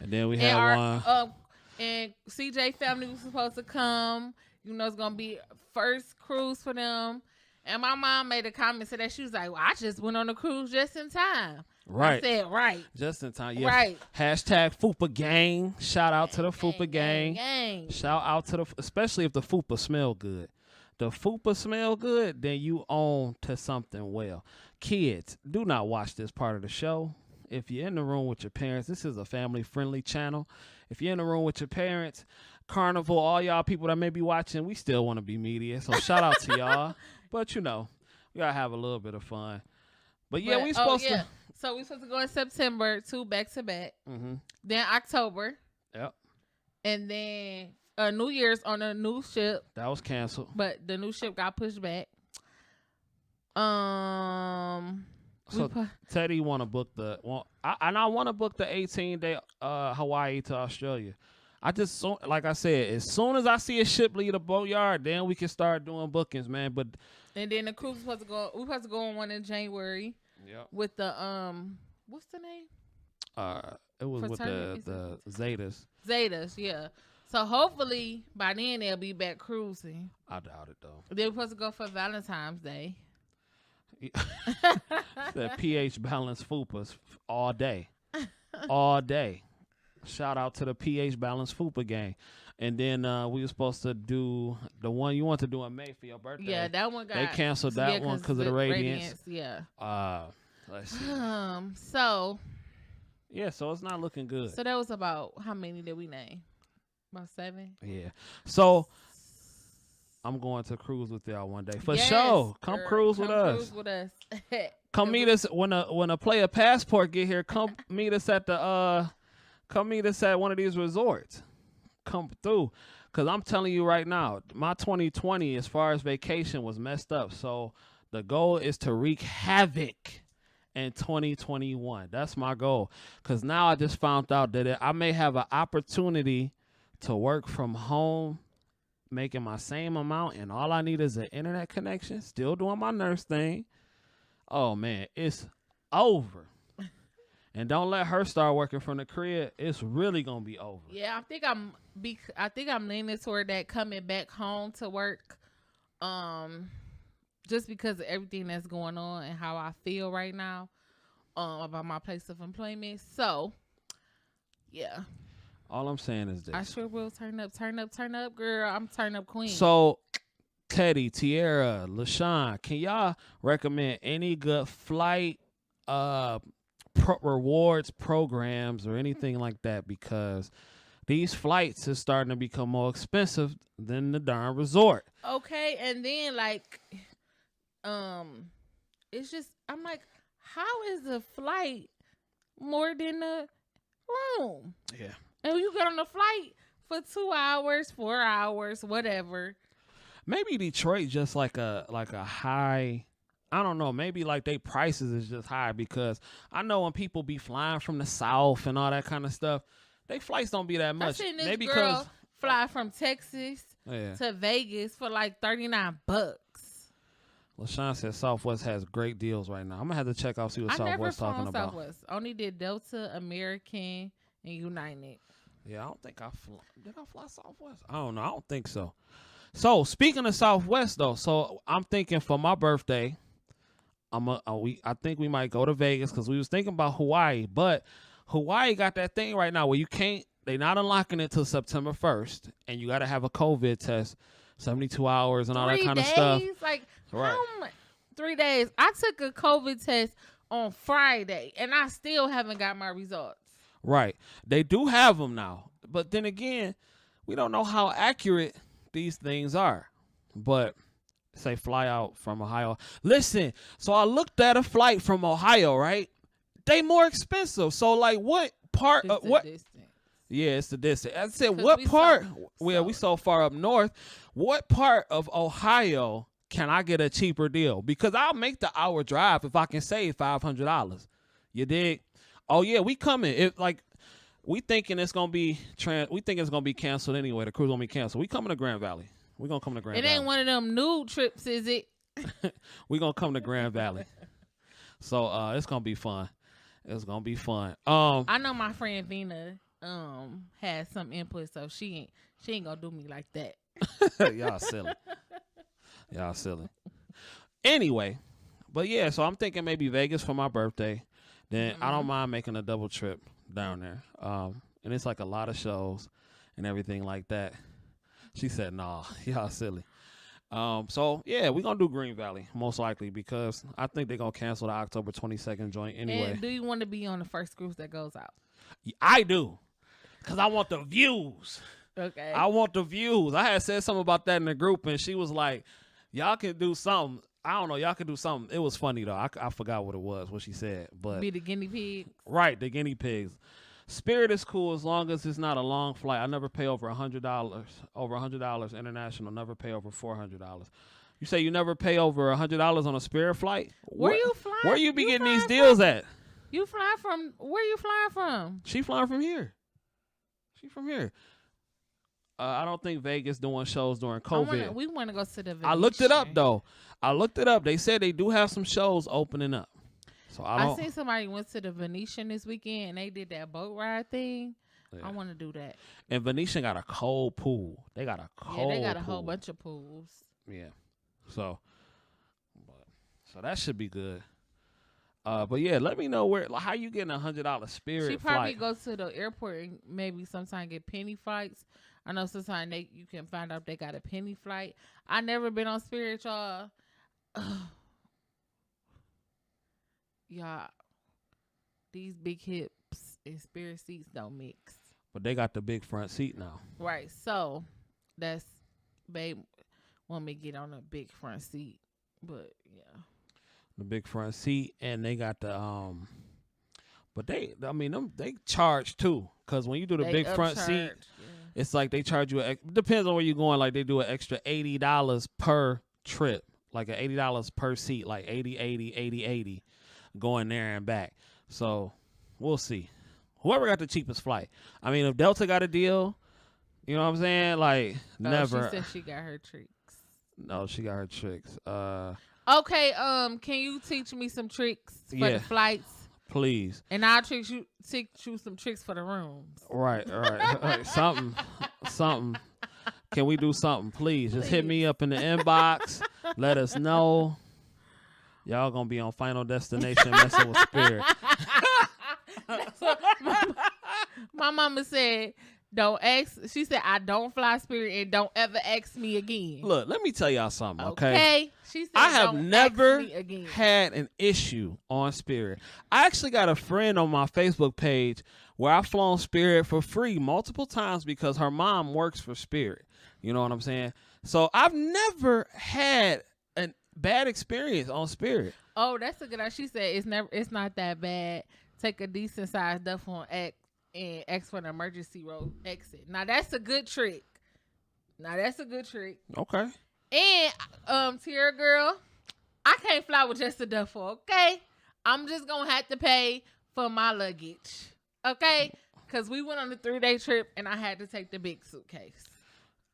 And then we had one. And CJ family was supposed to come. You know, it's gonna be first cruise for them. And my mom made a comment to that. She was like, well, I just went on a cruise just in time. Right. I said, right. Just in time. Yeah. Right. Hashtag Fupa Gang. Shout out to the Fupa Gang. Shout out to especially if the Fupa smell good. The Fupa smell good, then you own to something well. Kids, do not watch this part of the show. If you're in the room with your parents, this is a family-friendly channel. If you're in the room with your parents, Carnival, all y'all people that may be watching, we still want to be media. So shout out to y'all. But, you know, we got to have a little bit of fun. But, yeah, we supposed to. So we supposed to go in September, 2 back-to-back. Mm-hmm. Then October. Yep. And then New Year's on a new ship. That was canceled. But the new ship got pushed back. So Teddy want to book I want to book the 18-day Hawaii to Australia. I just, like I said, as soon as I see a ship leave the boatyard, then we can start doing bookings, man. But and then the cruise was supposed to go. We supposed to go on one in January. Yep. With the what's the name? It was with the Zetas. Zetas, yeah. So hopefully by then they'll be back cruising. I doubt it though. They were supposed to go for Valentine's Day. That pH balance fupas all day. all day. Shout out to the pH Balance Fupa gang. And then we were supposed to do the one you want to do in May for your birthday. Yeah, that one got. They canceled that one because of the radiance. Yeah. Let's see. So. Yeah, so it's not looking good. So that was about how many did we name? About 7. Yeah. So I'm going to cruise with y'all one day for sure. Come cruise with us. Cruise with us. Come meet us when a player passport get here. Come meet us at the Come meet us at one of these resorts. Come through. Because I'm telling you right now, my 2020 as far as vacation was messed up. So the goal is to wreak havoc in 2021. That's my goal. Because now I just found out that I may have an opportunity to work from home, making my same amount, and all I need is an internet connection, still doing my nurse thing. Oh, man, it's over. And don't let her start working from the crib. It's really gonna be over. Yeah, I think I'm leaning toward that, coming back home to work, just because of everything that's going on and how I feel right now, about my place of employment. So, yeah. All I'm saying is this: I sure will turn up, girl. I'm turn up queen. So, Teddy, Tierra, LaShawn, can y'all recommend any good flight rewards programs or anything like that? Because these flights is starting to become more expensive than the darn resort. Okay, and then it's just, I'm like, how is the flight more than the room? Yeah. And you get on the flight for 2 hours, 4 hours, whatever. Maybe Detroit just like a high. I don't know. Maybe like they prices is just high, because I know when people be flying from the South and all that kind of stuff, they flights don't be that much. I seen this Maybe girl fly from Texas yeah. to Vegas for like $39. LaShawn said Southwest has great deals right now. I'm gonna have to check out, see what Southwest talking about. Southwest. Only did Delta, American, and United. Yeah, I don't think did I fly Southwest? I don't know. I don't think so. So speaking of Southwest though, so I'm thinking for my birthday, I think we might go to Vegas, because we was thinking about Hawaii, but Hawaii got that thing right now where you can't. They not unlocking it till September 1st, and you got to have a COVID test, 72 hours, and all that kind of stuff. Like right. 3 days. I took a COVID test on Friday, and I still haven't got my results. Right. They do have them now, but then again, we don't know how accurate these things are. But say fly out from Ohio. Listen, so I looked at a flight from Ohio, right? They more expensive. So like what part of what distance. Yeah, it's the distance. I said what part we so far up north. What part of Ohio can I get a cheaper deal? Because I'll make the hour drive if I can save $500. You dig? Oh yeah, we coming. If like we thinking it's gonna be canceled anyway. The cruise gonna be canceled. We coming to Grand Valley. We're gonna come to Grand Valley. It ain't one of them nude trips, is it? We're gonna come to Grand Valley. So it's gonna be fun. It's gonna be fun. I know my friend Vina has some input, so she ain't gonna do me like that. Y'all silly. Anyway, but yeah, so I'm thinking maybe Vegas for my birthday. Then I don't mind making a double trip down there. And it's like a lot of shows and everything like that. She said, nah, y'all silly. So yeah, we're gonna do Green Valley most likely, because I think they're gonna cancel the October 22nd joint anyway. And do you want to be on the first cruise that goes out? I do, because I want the views. Okay. I want the views. I had said something about that in the group, and she was like, y'all can do something. I don't know. Y'all can do something. It was funny, though. I forgot what she said. But be the guinea pig. Right, the guinea pigs. Spirit is cool as long as it's not a long flight. I never pay over $100. Over $100 international. Never pay over $400. You say you never pay over $100 on a Spirit flight? Where you flying? Where you be getting these deals at? You fly from? Where you flying from? She flying from here. She from here. I don't think Vegas doing shows during COVID. We want to go to the Venetian. I looked it up, though. They said they do have some shows opening up. So I seen somebody went to the Venetian this weekend, and they did that boat ride thing. Yeah. I want to do that. And Venetian got a cold pool. They got a whole bunch of pools. Yeah. So that should be good. But yeah, let me know how you getting $100 Spirit She probably flight. go to the airport and maybe sometime get penny flights. I know sometimes you can find out they got a penny flight. I never been on Spirit, y'all. Y'all, these big hips and Spirit seats don't mix. But they got the big front seat now. Right. So that's babe want me to get on a big front seat. But yeah. The big front seat, and they got the but they charge too, because when you do the They big front seat, upcharge, it's like they charge you depends on where you're going, like they do an extra $80 per trip, like a $80 per seat, like 80 going there and back. So we'll see whoever got the cheapest flight. I mean, if Delta got a deal, you know what I'm saying, like never. She said she got her tricks. No, she got her tricks. Okay, can you teach me some tricks for the flights? Please. And I'll teach you some tricks for the rooms. Right. something. Can we do something, please? Just hit me up in the inbox. Let us know. Y'all gonna be on Final Destination messing with Spirit. My mama said, don't ask. She said, I don't fly Spirit and don't ever ask me again. Look, let me tell y'all something, okay? Okay. She said, I have don't never ask me again. had an issue on Spirit. I actually got a friend on my Facebook page where I've flown Spirit for free multiple times because her mom works for Spirit. You know what I'm saying? So I've never had a bad experience on Spirit. Oh, that's a good idea. She said it's not that bad. Take a decent sized duffel on X and X for an emergency road exit. Now that's a good trick. Okay. And Tierra girl, I can't fly with just a duffel, okay? I'm just gonna have to pay for my luggage. Okay? Cause we went on a 3-day trip and I had to take the big suitcase.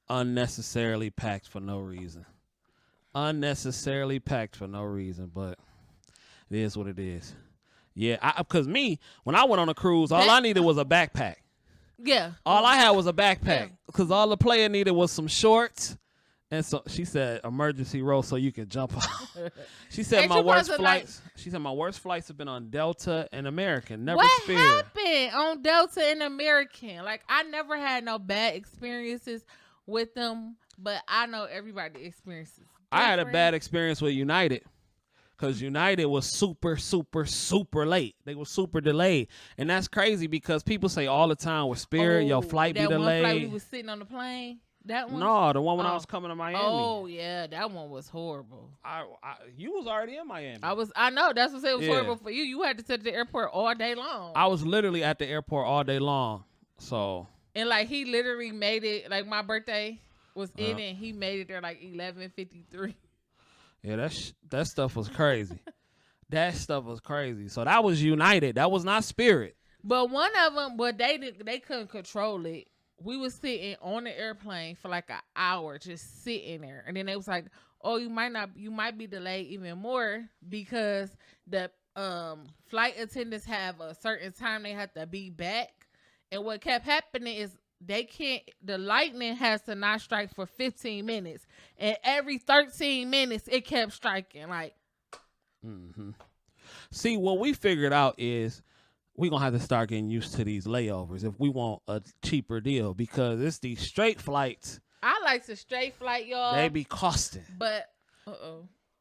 Unnecessarily packed for no reason. But it is what it is. Yeah, because when I went on a cruise, all I needed was a backpack. Yeah. All I had was a backpack because all the player needed was some shorts. And so she said emergency row so you can jump off. She said my worst flights. She said my worst flights have been on Delta and American, never Spirit. What happened on Delta and American? Like I never had no bad experiences with them, but I know everybody experiences. I had a bad experience with United. Because United was super, super, super late. They were super delayed. And that's crazy because people say all the time with Spirit, your flight be delayed. That one flight we was sitting on the plane? That one? No, the one when I was coming to Miami. Oh, yeah. That one was horrible. You was already in Miami. I know. That's what I said. It was horrible for you. You had to sit at the airport all day long. I was literally at the airport all day long. So. And, like, he literally made it. Like, my birthday was in it. And he made it there, like, 11:53. Yeah, that stuff was crazy. So that was United. That was not Spirit. But one of them, they couldn't control it. We was sitting on the airplane for like an hour, just sitting there, and then they was like, "Oh, you might be delayed even more because the flight attendants have a certain time they have to be back." And what kept happening is the lightning has to not strike for 15 minutes. And every 13 minutes, it kept striking. Like, See, what we figured out is we're going to have to start getting used to these layovers if we want a cheaper deal because it's these straight flights. I like the straight flight, y'all. They be costing. But,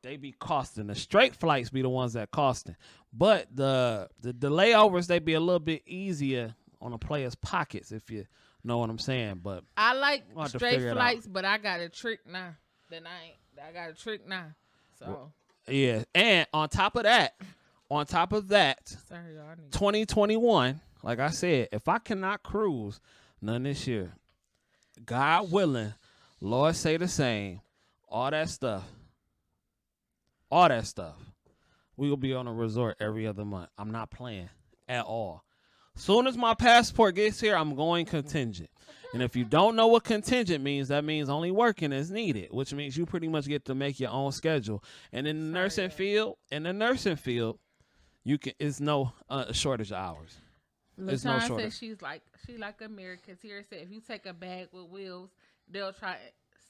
They be costing. The straight flights be the ones that costing. But the layovers, they be a little bit easier on a player's pockets if you know what I'm saying. But I like straight flights, but I got a trick now. I got a trick now. So yeah, and on top of that, sorry, y'all, 2021, like I said, if I cannot cruise none this year, God willing, Lord say the same, all that stuff, we will be on a resort every other month. I'm not playing at all. Soon as my passport gets here, I'm going contingent. And if you don't know what contingent means, that means only working is needed, which means you pretty much get to make your own schedule. And in the nursing field, you can. It's no shortage of hours. It's no shortage. Said she like Americans. Here said if you take a bag with wheels, they'll try to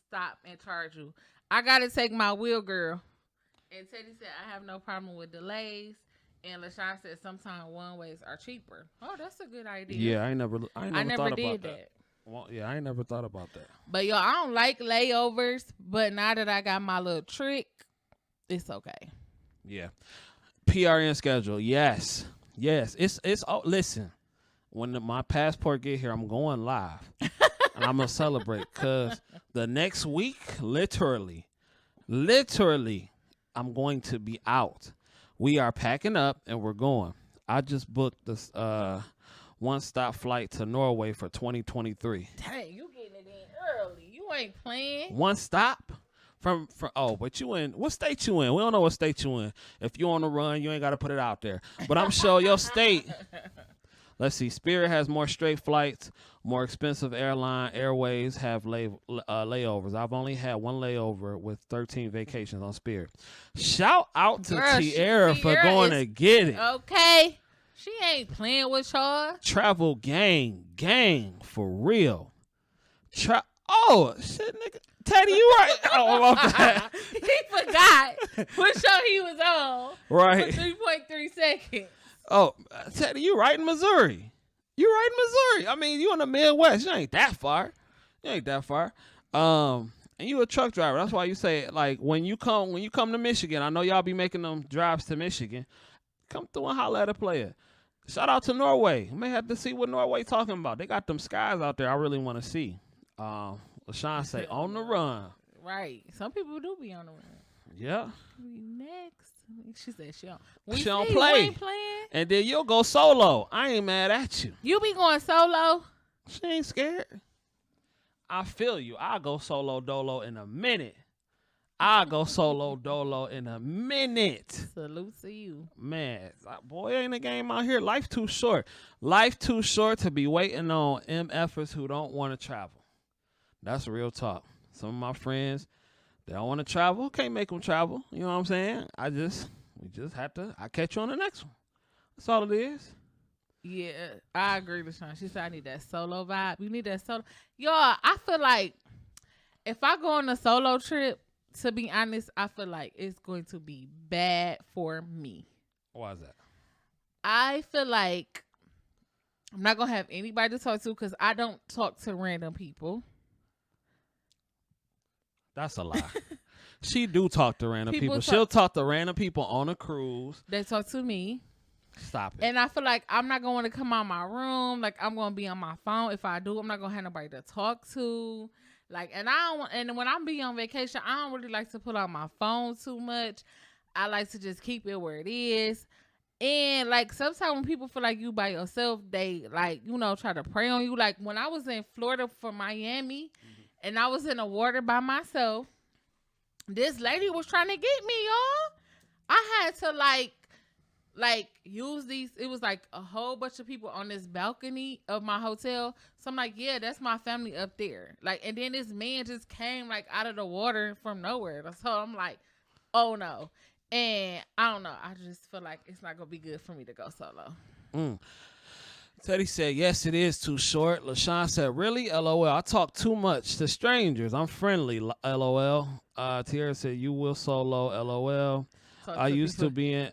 stop and charge you. I gotta take my wheel, girl. And Teddy said I have no problem with delays. And LaShawn said sometimes one ways are cheaper. Oh, that's a good idea. Yeah, I ain't never never thought did about that. Well, yeah, I ain't never thought about that. But yo, I don't like layovers. But now that I got my little trick, it's okay. Yeah. PRN schedule. Yes. It's oh, listen. When my passport get here, I'm going live. And I'm going to celebrate cuz the next week literally I'm going to be out. We are packing up and we're going. I just booked this one-stop flight to Norway for 2023. Dang, you getting it in early. You ain't playing. One stop from but you in what state you in? We don't know what state you in. If you on the run, you ain't got to put it out there. But I'm sure your state. Let's see. Spirit has more straight flights. More expensive airways have layovers. I've only had one layover with 13 vacations on Spirit. Shout out to Tierra for going to get it. Okay. She ain't playing with y'all. Travel gang for real. Oh, shit, nigga. Teddy, you right. Oh, okay. He forgot what show he was on. Right. For 3.3 seconds. Oh, Teddy, you right in Missouri. I mean, you in the Midwest. You ain't that far. And you a truck driver. That's why you say, like, when you come to Michigan, I know y'all be making them drives to Michigan. Come through and holler at a player. Shout out to Norway. You may have to see what Norway talking about. They got them skies out there I really want to see. LaShawn say, on the run. Right. Some people do be on the run. Yeah. Next. She said she don't. She don't play. And then you'll go solo. I ain't mad at you. You be going solo? She ain't scared. I feel you. I'll go solo dolo in a minute. Salute to you. Man, boy, ain't a game out here. Life too short. Life too short to be waiting on MFers who don't want to travel. That's real talk. Some of my friends, they don't want to travel. Can't make them travel. You know what I'm saying? We just have to. I catch you on the next one. That's all it is. Yeah, I agree with Sean. She said I need that solo vibe. You need that solo. Y'all, I feel like if I go on a solo trip, to be honest, I feel like it's going to be bad for me. Why is that? I feel like I'm not going to have anybody to talk to because I don't talk to random people. That's a lie. She do talk to random people. She'll talk to random people on a cruise. They talk to me. Stop it. And I feel like I'm not going to come out my room. Like, I'm going to be on my phone. If I do, I'm not going to have nobody to talk to. Like, and when I'm being on vacation, I don't really like to pull out my phone too much. I like to just keep it where it is. And like, sometimes when people feel like you by yourself, they like, try to prey on you. Like when I was in Florida for Miami and I was in the water by myself, this lady was trying to get me, y'all. I had to like use these. It was like a whole bunch of people on this balcony of my hotel. So I'm like, yeah, that's my family up there. Like, and then this man just came like out of the water from nowhere. So I'm like, oh no. And I don't know. I just feel like it's not gonna be good for me to go solo. Teddy said, yes, it is too short. LaShawn said, really? LOL. I talk too much to strangers. I'm friendly. LOL. Tierra said, you will solo. LOL. I used to be in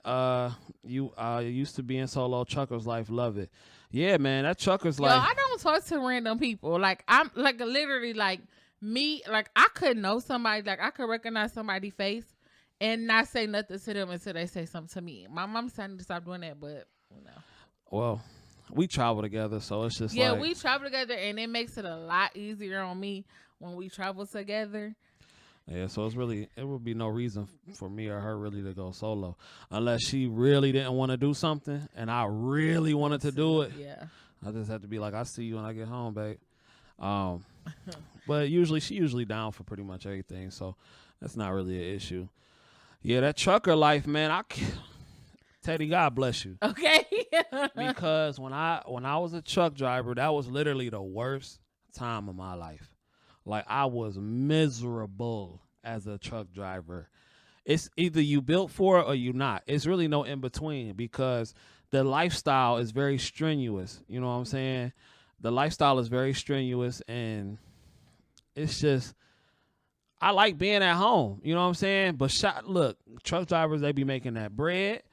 solo trucker's life. Love it. Yeah, man, that trucker's life. I don't talk to random people. Like I'm like literally like me. Like I could know somebody. Like I could recognize somebody's face and not say nothing to them until they say something to me. My mom's trying to stop doing that, but Well, we travel together, so it's just we travel together, and it makes it a lot easier on me when we travel together. Yeah, so it would be no reason for me or her really to go solo unless she really didn't want to do something and I really wanted to do it. Yeah. I just have to be like, I see you when I get home, babe. But she usually down for pretty much everything, so that's not really an issue. Yeah, that trucker life, man, Teddy, God bless you. Okay. Because when I was a truck driver, that was literally the worst time of my life. Like, I was miserable as a truck driver. It's either you built for it or you not. It's really no in between because the lifestyle is very strenuous. You know what I'm saying? The lifestyle is very strenuous, and it's just, I like being at home. You know what I'm saying? But look, truck drivers, they be making that bread.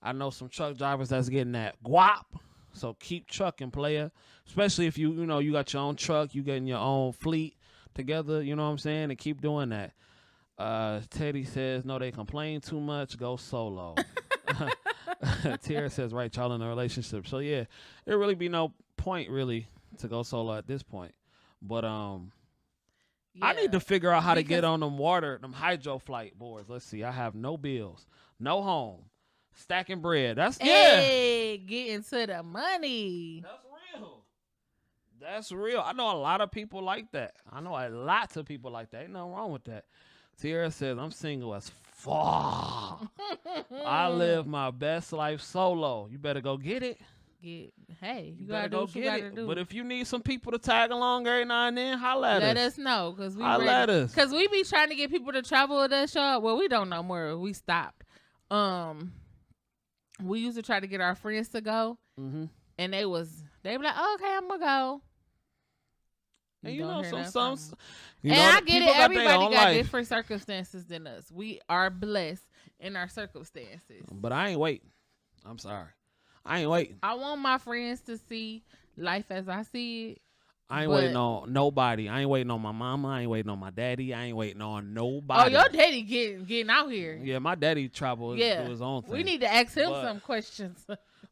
I know some truck drivers that's getting that guap. So keep trucking, player. Especially if you got your own truck, you getting your own fleet together, you know what I'm saying? And keep doing that. Teddy says, no, they complain too much. Go solo. Tierra says, right, y'all in a relationship. So, yeah, there really be no point, really, to go solo at this point. But I need to figure out how to get on them hydro flight boards. Let's see. I have no bills, no home, stacking bread. Hey, getting to the money. That's real. I know a lot of people like that. Ain't nothing wrong with that. Tierra says, I'm single as fuck. I live my best life solo. You better go get it. Hey, you gotta go get it. But if you need some people to tag along every now and then, holla at us. Let us know, because we be trying to get people to travel with us, y'all. Well, we don't know more. We stopped. We used to try to get our friends to go, and they be like, oh, okay, I'm gonna go. And I get it. Everybody got different circumstances than us. We are blessed in our circumstances. But I ain't waiting. I'm sorry. I ain't waiting. I want my friends to see life as I see it. I ain't waiting on nobody. I ain't waiting on my mama. I ain't waiting on my daddy. I ain't waiting on nobody. Oh, your daddy getting out here. Yeah, my daddy traveled. Yeah, do his own thing. We need to ask him some questions.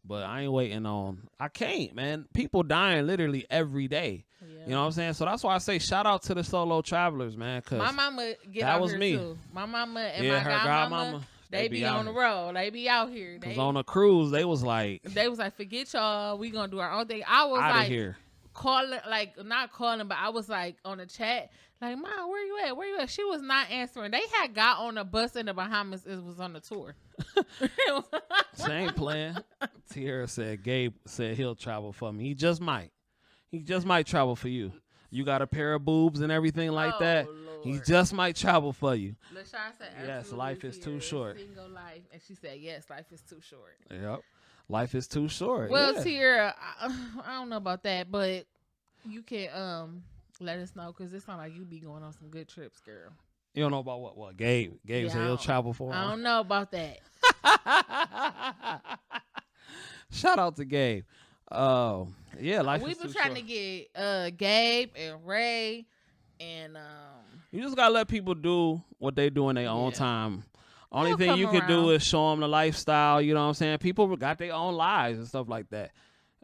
But I ain't waiting on. I can't, man. People dying literally every day. Yeah. You know what I'm saying? So that's why I say shout out to the solo travelers, man. Cause my mama get out here too. My mama and my godmama. They be on the road. They be out here. Cause on a cruise, they was like, forget y'all. We gonna do our own thing. I was outta like, here. Calling, like not calling, but I was like on the chat, like, Mom, where you at? Where you at? She was not answering. They had got on a bus in the Bahamas. It was on the tour. She ain't playing. Tierra said, Gabe said he'll travel for me. He just might. He just might travel for you. You got a pair of boobs and everything like that. Lord. He just might travel for you. LaShawn said, yes, life is too short. Single life. And she said, yes, life is too short. Yep. Life is too short. Well, Tierra, I don't know about that, but you can let us know, because it sounds like you be going on some good trips, girl. You don't know about what? Gabe said he'll travel for him. I don't know about that. Shout out to Gabe. Yeah, life is too short. We've been trying to get Gabe and Ray and you just gotta let people do what they do in their own time. Only thing you can do is show them the lifestyle. You know what I'm saying? People got their own lives and stuff like that.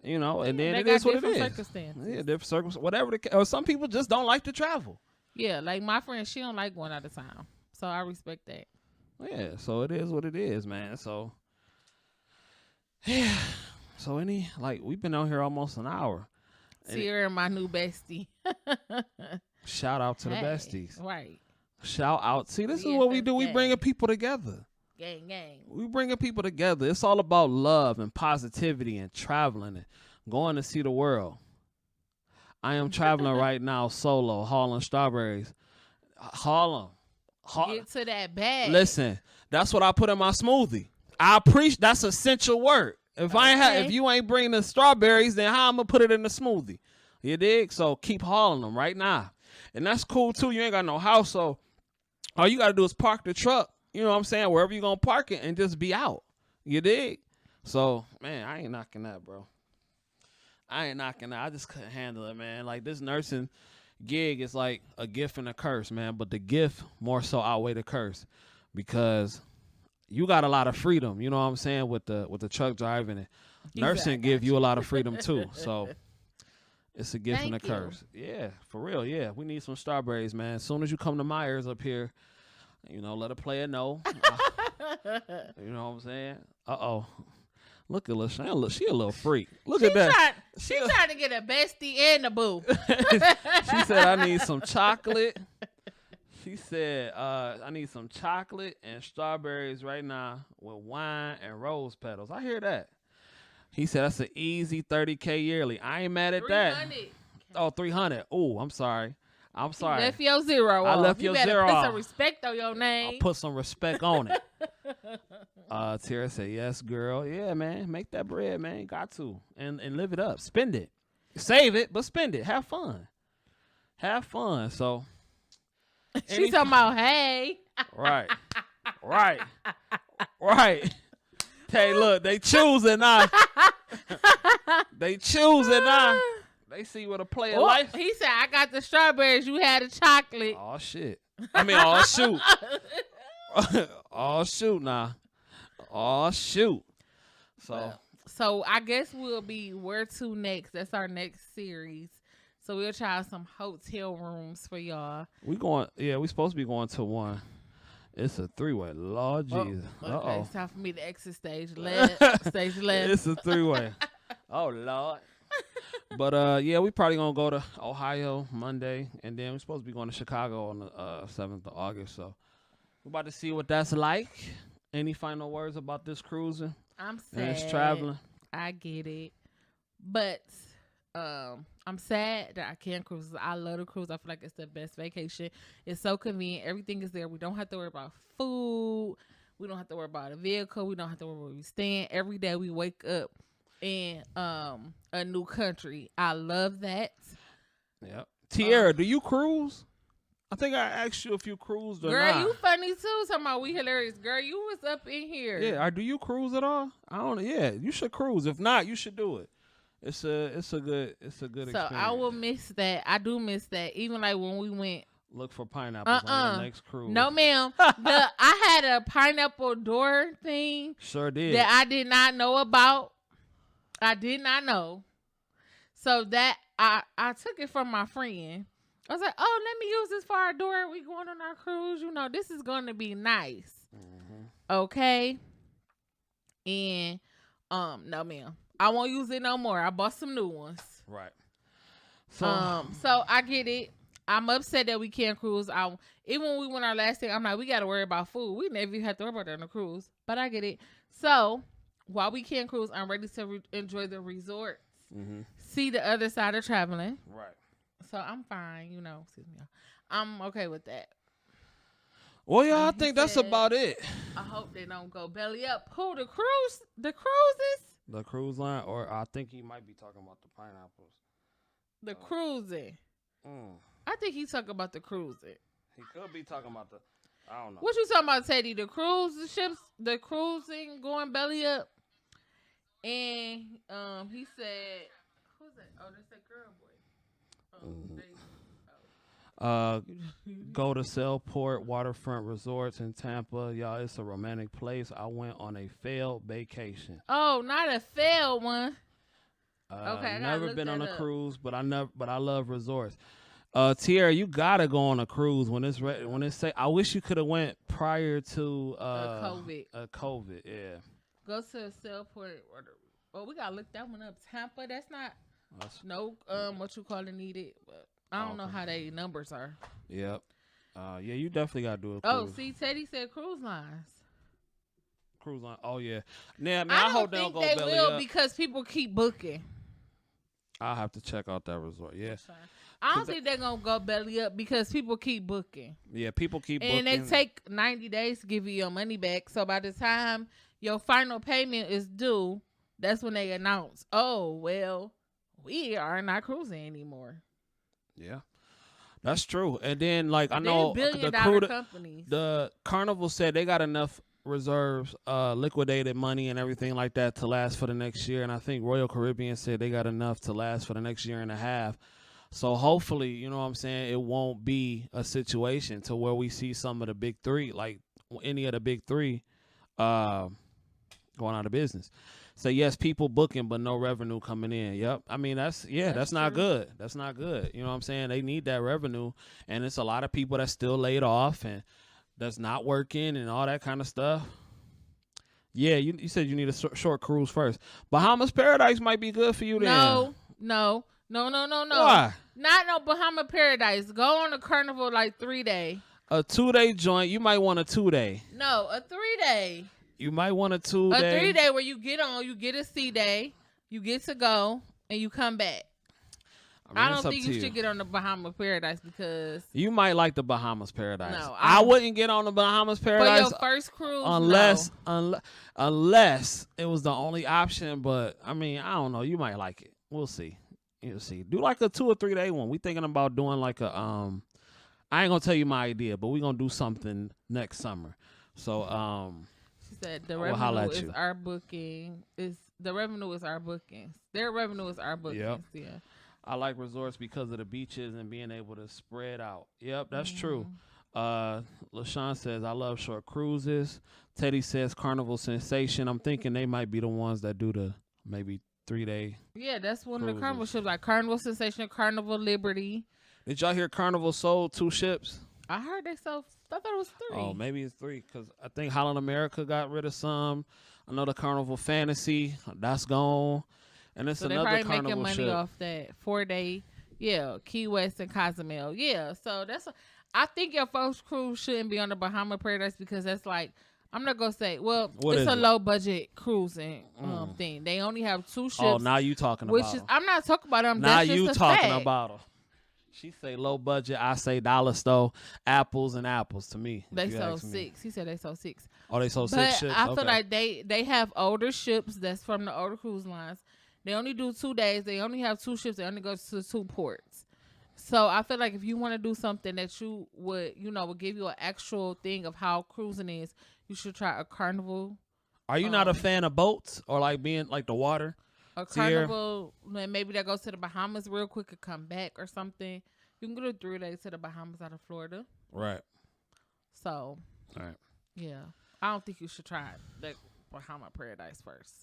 You know, and then it is what it is. Circumstances. Yeah, different circumstances. Whatever. Or some people just don't like to travel. Yeah, like my friend, she don't like going out of town. So I respect that. Yeah, so it is what it is, man. So, yeah. So we've been out here almost an hour. Tierra, my new bestie. Shout out to the besties. Right. Shout out. See, this is what we do. We bringing people together. Gang. We bringing people together. It's all about love and positivity and traveling and going to see the world. I am traveling right now solo, hauling strawberries. Get to that bag. Listen, that's what I put in my smoothie. I appreciate that's essential work. If you ain't bringing the strawberries, then how I'm gonna put it in the smoothie? You dig? So keep hauling them right now. And that's cool too. You ain't got no house, so all you gotta do is park the truck, you know what I'm saying, wherever you gonna park it, and just be out. You dig? So, man, I ain't knocking that, bro. I just couldn't handle it, man. Like, this nursing gig is like a gift and a curse, man. But the gift more so outweigh the curse, because you got a lot of freedom, you know what I'm saying, with the truck driving. And nursing give you a lot of freedom too. So it's a gift and a curse. Yeah, for real. Yeah, we need some strawberries, man. As soon as you come to Myers up here, you know, let a player know. You know what I'm saying? Uh-oh. Look at LaShawn. She a little freak. Look at that. She trying to get a bestie and a boo. She said, I need some chocolate. She said, I need some chocolate and strawberries right now with wine and rose petals. I hear that. He said, that's an easy $30K yearly. I ain't mad at 300. That. Oh, 300. Oh, I'm sorry. You left your zero off. I left your zero off. You better put some respect on your name. I'll put some respect on it. Tierra said, yes, girl. Yeah, man. Make that bread, man. Got to. And live it up. Spend it. Save it, but spend it. Have fun. So. She's talking about, hey. Right. Hey, look, they choosing now. They choosing now. They see what a player Oh, life. he said, I got the strawberries. You had the chocolate. Oh shit. I mean, oh shoot. Oh shoot now. Oh shoot. So I guess we'll be where to next. That's our next series. So we'll try some hotel rooms for y'all. We supposed to be going to one. It's a 3-way. Lord Jesus. Okay, it's time for me to exit stage left. Stage left. It's a 3-way. Oh Lord. But yeah, we probably gonna go to Ohio Monday, and then we're supposed to be going to Chicago on the 7th of August. So we're about to see what that's like. Any final words about this cruising? I'm sad. And this traveling? I get it, but I'm sad that I can't cruise. I love to cruise. I feel like it's the best vacation. It's so convenient. Everything is there. We don't have to worry about food. We don't have to worry about a vehicle. We don't have to worry where we stand. Every day we wake up in a new country. I love that. Yep. Tierra, do you cruise? I think I asked you if you cruised or Girl, not. you funny too. Talking about we hilarious. Girl, you was up in here. Yeah, do you cruise at all? I don't. Yeah, you should cruise. If not, you should do it. It's a good experience. So I will miss that. I do miss that. Even like when we went. Look for pineapples on your next cruise. No, ma'am. I had a pineapple door thing. Sure did. That I did not know about. I did not know. So that I took it from my friend. I was like, oh, let me use this for our door. We going on our cruise. You know, this is going to be nice. Mm-hmm. Okay. And, no, ma'am. I won't use it no more. I bought some new ones. Right. So I get it. I'm upset that we can't cruise. Even when we went our last day, I'm like, we got to worry about food. We never even have to worry about that on the cruise. But I get it. So while we can't cruise, I'm ready to enjoy the resorts. Mm-hmm. See the other side of traveling. Right. So I'm fine, you know. Excuse me. I'm okay with that. Well, yeah, I think that's about it. I hope they don't go belly up. Who, the cruises? The cruise line, or I think he might be talking about the pineapples. The cruising. I think he's talking about the cruising. He could be talking about I don't know. What you talking about, Teddy? The cruise ships, the cruising going belly up. And he said, who's that? Oh, that's that girl boy. Go to Sellport Waterfront Resorts in Tampa. Y'all, it's a romantic place. I went on a failed vacation. Oh, not a failed one. Okay, I never been on a up. cruise, but I love resorts. Tierra, you gotta go on a cruise when it's ready. When it's say, I wish you could have went prior to COVID. COVID, yeah. Go to Sellport. Oh, we gotta look that one up. Tampa. That's not. What you call it needed, but I don't know how they numbers are. Yep. Yeah, you definitely gotta do it. Oh, see, Teddy said cruise lines. Cruise line. Oh yeah. Now, I hope they don't go belly up. I don't think they will because people keep booking. I'll have to check out that resort. Yeah. I don't think they're gonna go belly up because people keep booking. Yeah, people keep booking. And they take 90 days to give you your money back. So by the time your final payment is due, that's when they announce, oh, well, we are not cruising anymore. Yeah, that's true. And then, like, I know the Carnival said they got enough reserves, liquidated money and everything like that to last for the next year. And I think Royal Caribbean said they got enough to last for the next year and a half. So hopefully, you know what I'm saying, it won't be a situation to where we see some of the big three, like any of the big three, going out of business. So yes, people booking, but no revenue coming in. Yep. I mean, that's not good. That's not good. You know what I'm saying? They need that revenue, and it's a lot of people that's still laid off and that's not working and all that kind of stuff. Yeah, you said you need a short cruise first. Bahamas Paradise might be good for you then. No. Why? Not no Bahama Paradise. Go on a Carnival like 3-day. A 2-day joint. You might want a 2-day. No, a 3-day. You might want a 2-day. A 3-day where you get on, you get a C day, you get to go, and you come back. I don't think you should get on the Bahama Paradise because you might like the Bahamas Paradise. No, I wouldn't get on the Bahamas Paradise for your first cruise unless it was the only option. But I mean, I don't know. You might like it. We'll see. You'll see. Do like a 2 or 3-day one. We thinking about doing like a I ain't gonna tell you my idea, but we gonna do something next summer. So She said the We'll holla revenue at is you. our booking. Is the revenue is our bookings. Their revenue is our bookings. Yeah. I like resorts because of the beaches and being able to spread out. Yep, that's true. Mhm. LaShawn says, I love short cruises. Teddy says Carnival Sensation. I'm thinking they might be the ones that do the maybe 3 day. Yeah, that's one of the Carnival Cruises. ships, like Carnival Sensation, Carnival Liberty. Did y'all hear Carnival sold 2 ships? I heard they sold. I thought it was 3. Oh, maybe it's 3 because I think Holland America got rid of some. I know the Carnival Fantasy, that's gone. And it's So they another probably Carnival making money ship. off that 4-day. Yeah, Key West and Cozumel. Yeah, so I think your first cruise shouldn't be on the Bahama Paradise because that's like, I'm not gonna say. Well, What it's is a it? low budget cruising thing. They only have 2 ships. Oh, now you talking which about is 'em. I'm not talking about them. Now That's just you a talking fact. about them. She say low budget. I say dollar store. Apples and apples to me. if They you sold ask me. 6. He said they sold 6. Oh, they sold But 6 ships. I Okay. feel like they have older ships that's from the older cruise lines. They only do 2 days. They only have 2 ships. They only go to 2 ports. So I feel like if you want to do something that you would, would give you an actual thing of how cruising is, you should try a Carnival. Are you not a fan of boats or like being like the water? A Sierra? Carnival, and maybe that goes to the Bahamas real quick and come back or something. You can go to 3 days to the Bahamas out of Florida. Right. So, All right. yeah. I don't think you should try the Bahama Paradise first.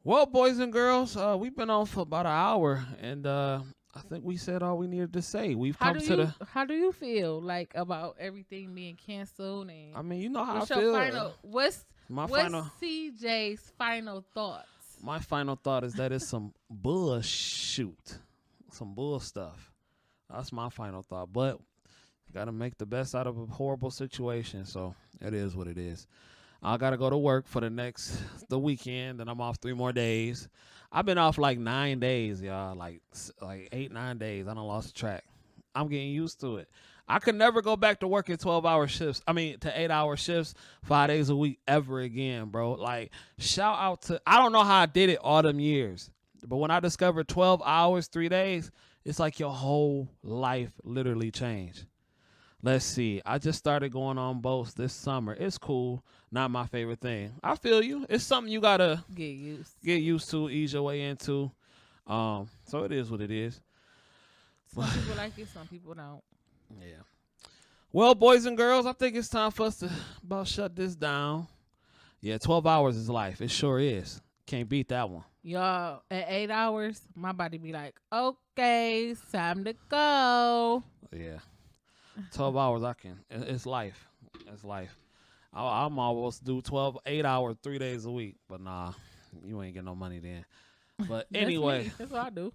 Well, boys and girls, we've been on for about an hour, and I think we said all we needed to say. We've How come do to you the. how do you feel like about everything being canceled and I mean, you know how what's I your feel. final what's My CJ's final thoughts? my final thought is that it's some bullshit, some bull stuff. That's my final thought. But you got to make the best out of a horrible situation. So it is what it is. I got to go to work for the weekend, and I'm off 3 more days. I've been off like 9 days, y'all, like 8, 9 days. I done lost track. I'm getting used to it. I could never go back to working 12-hour shifts. I mean, to 8-hour shifts, 5 days a week ever again, bro. Like, shout out to, I don't know how I did it all them years, but when I discovered 12 hours, 3 days, it's like your whole life literally changed. Let's see. I just started going on boats this summer. It's cool. Not my favorite thing. I feel you. It's something you gotta get used to, ease your way into. So it is what it is. Some people like it, some people don't. Yeah. Well, boys and girls, I think it's time for us to about shut this down. Yeah, 12 hours is life. It sure is. Can't beat that one. Y'all, at 8 hours, my body be like, okay, it's time to go. Yeah. 12 hours, it's life. It's life. I'm almost do 8 hours, 3 days a week. But nah, you ain't getting no money then. But anyway. That's what I do.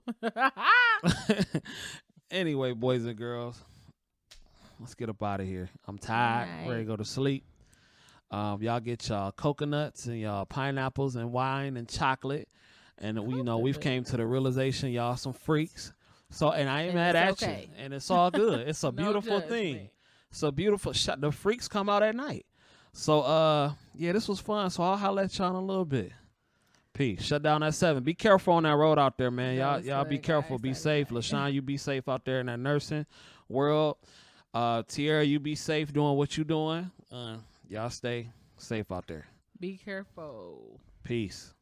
Anyway, boys and girls, let's get up out of here. I'm tired. Right. Ready to go to sleep. Y'all get y'all coconuts and y'all pineapples and wine and chocolate. And we've came to the realization y'all some freaks. So, and I ain't And mad it's at okay. you. And it's all good. It's a No beautiful judgment. thing. It's a beautiful shot. The freaks come out at night. So, yeah, this was fun. So I'll holler at y'all in a little bit. Peace. Shut down at 7. Be careful on that road out there, man. No, Y'all be good, careful. guys. Be Sorry, safe. guys. LaShawn, you be safe out there in that nursing world. Tierra, you be safe doing what you doing. Y'all stay safe out there. Be careful. Peace.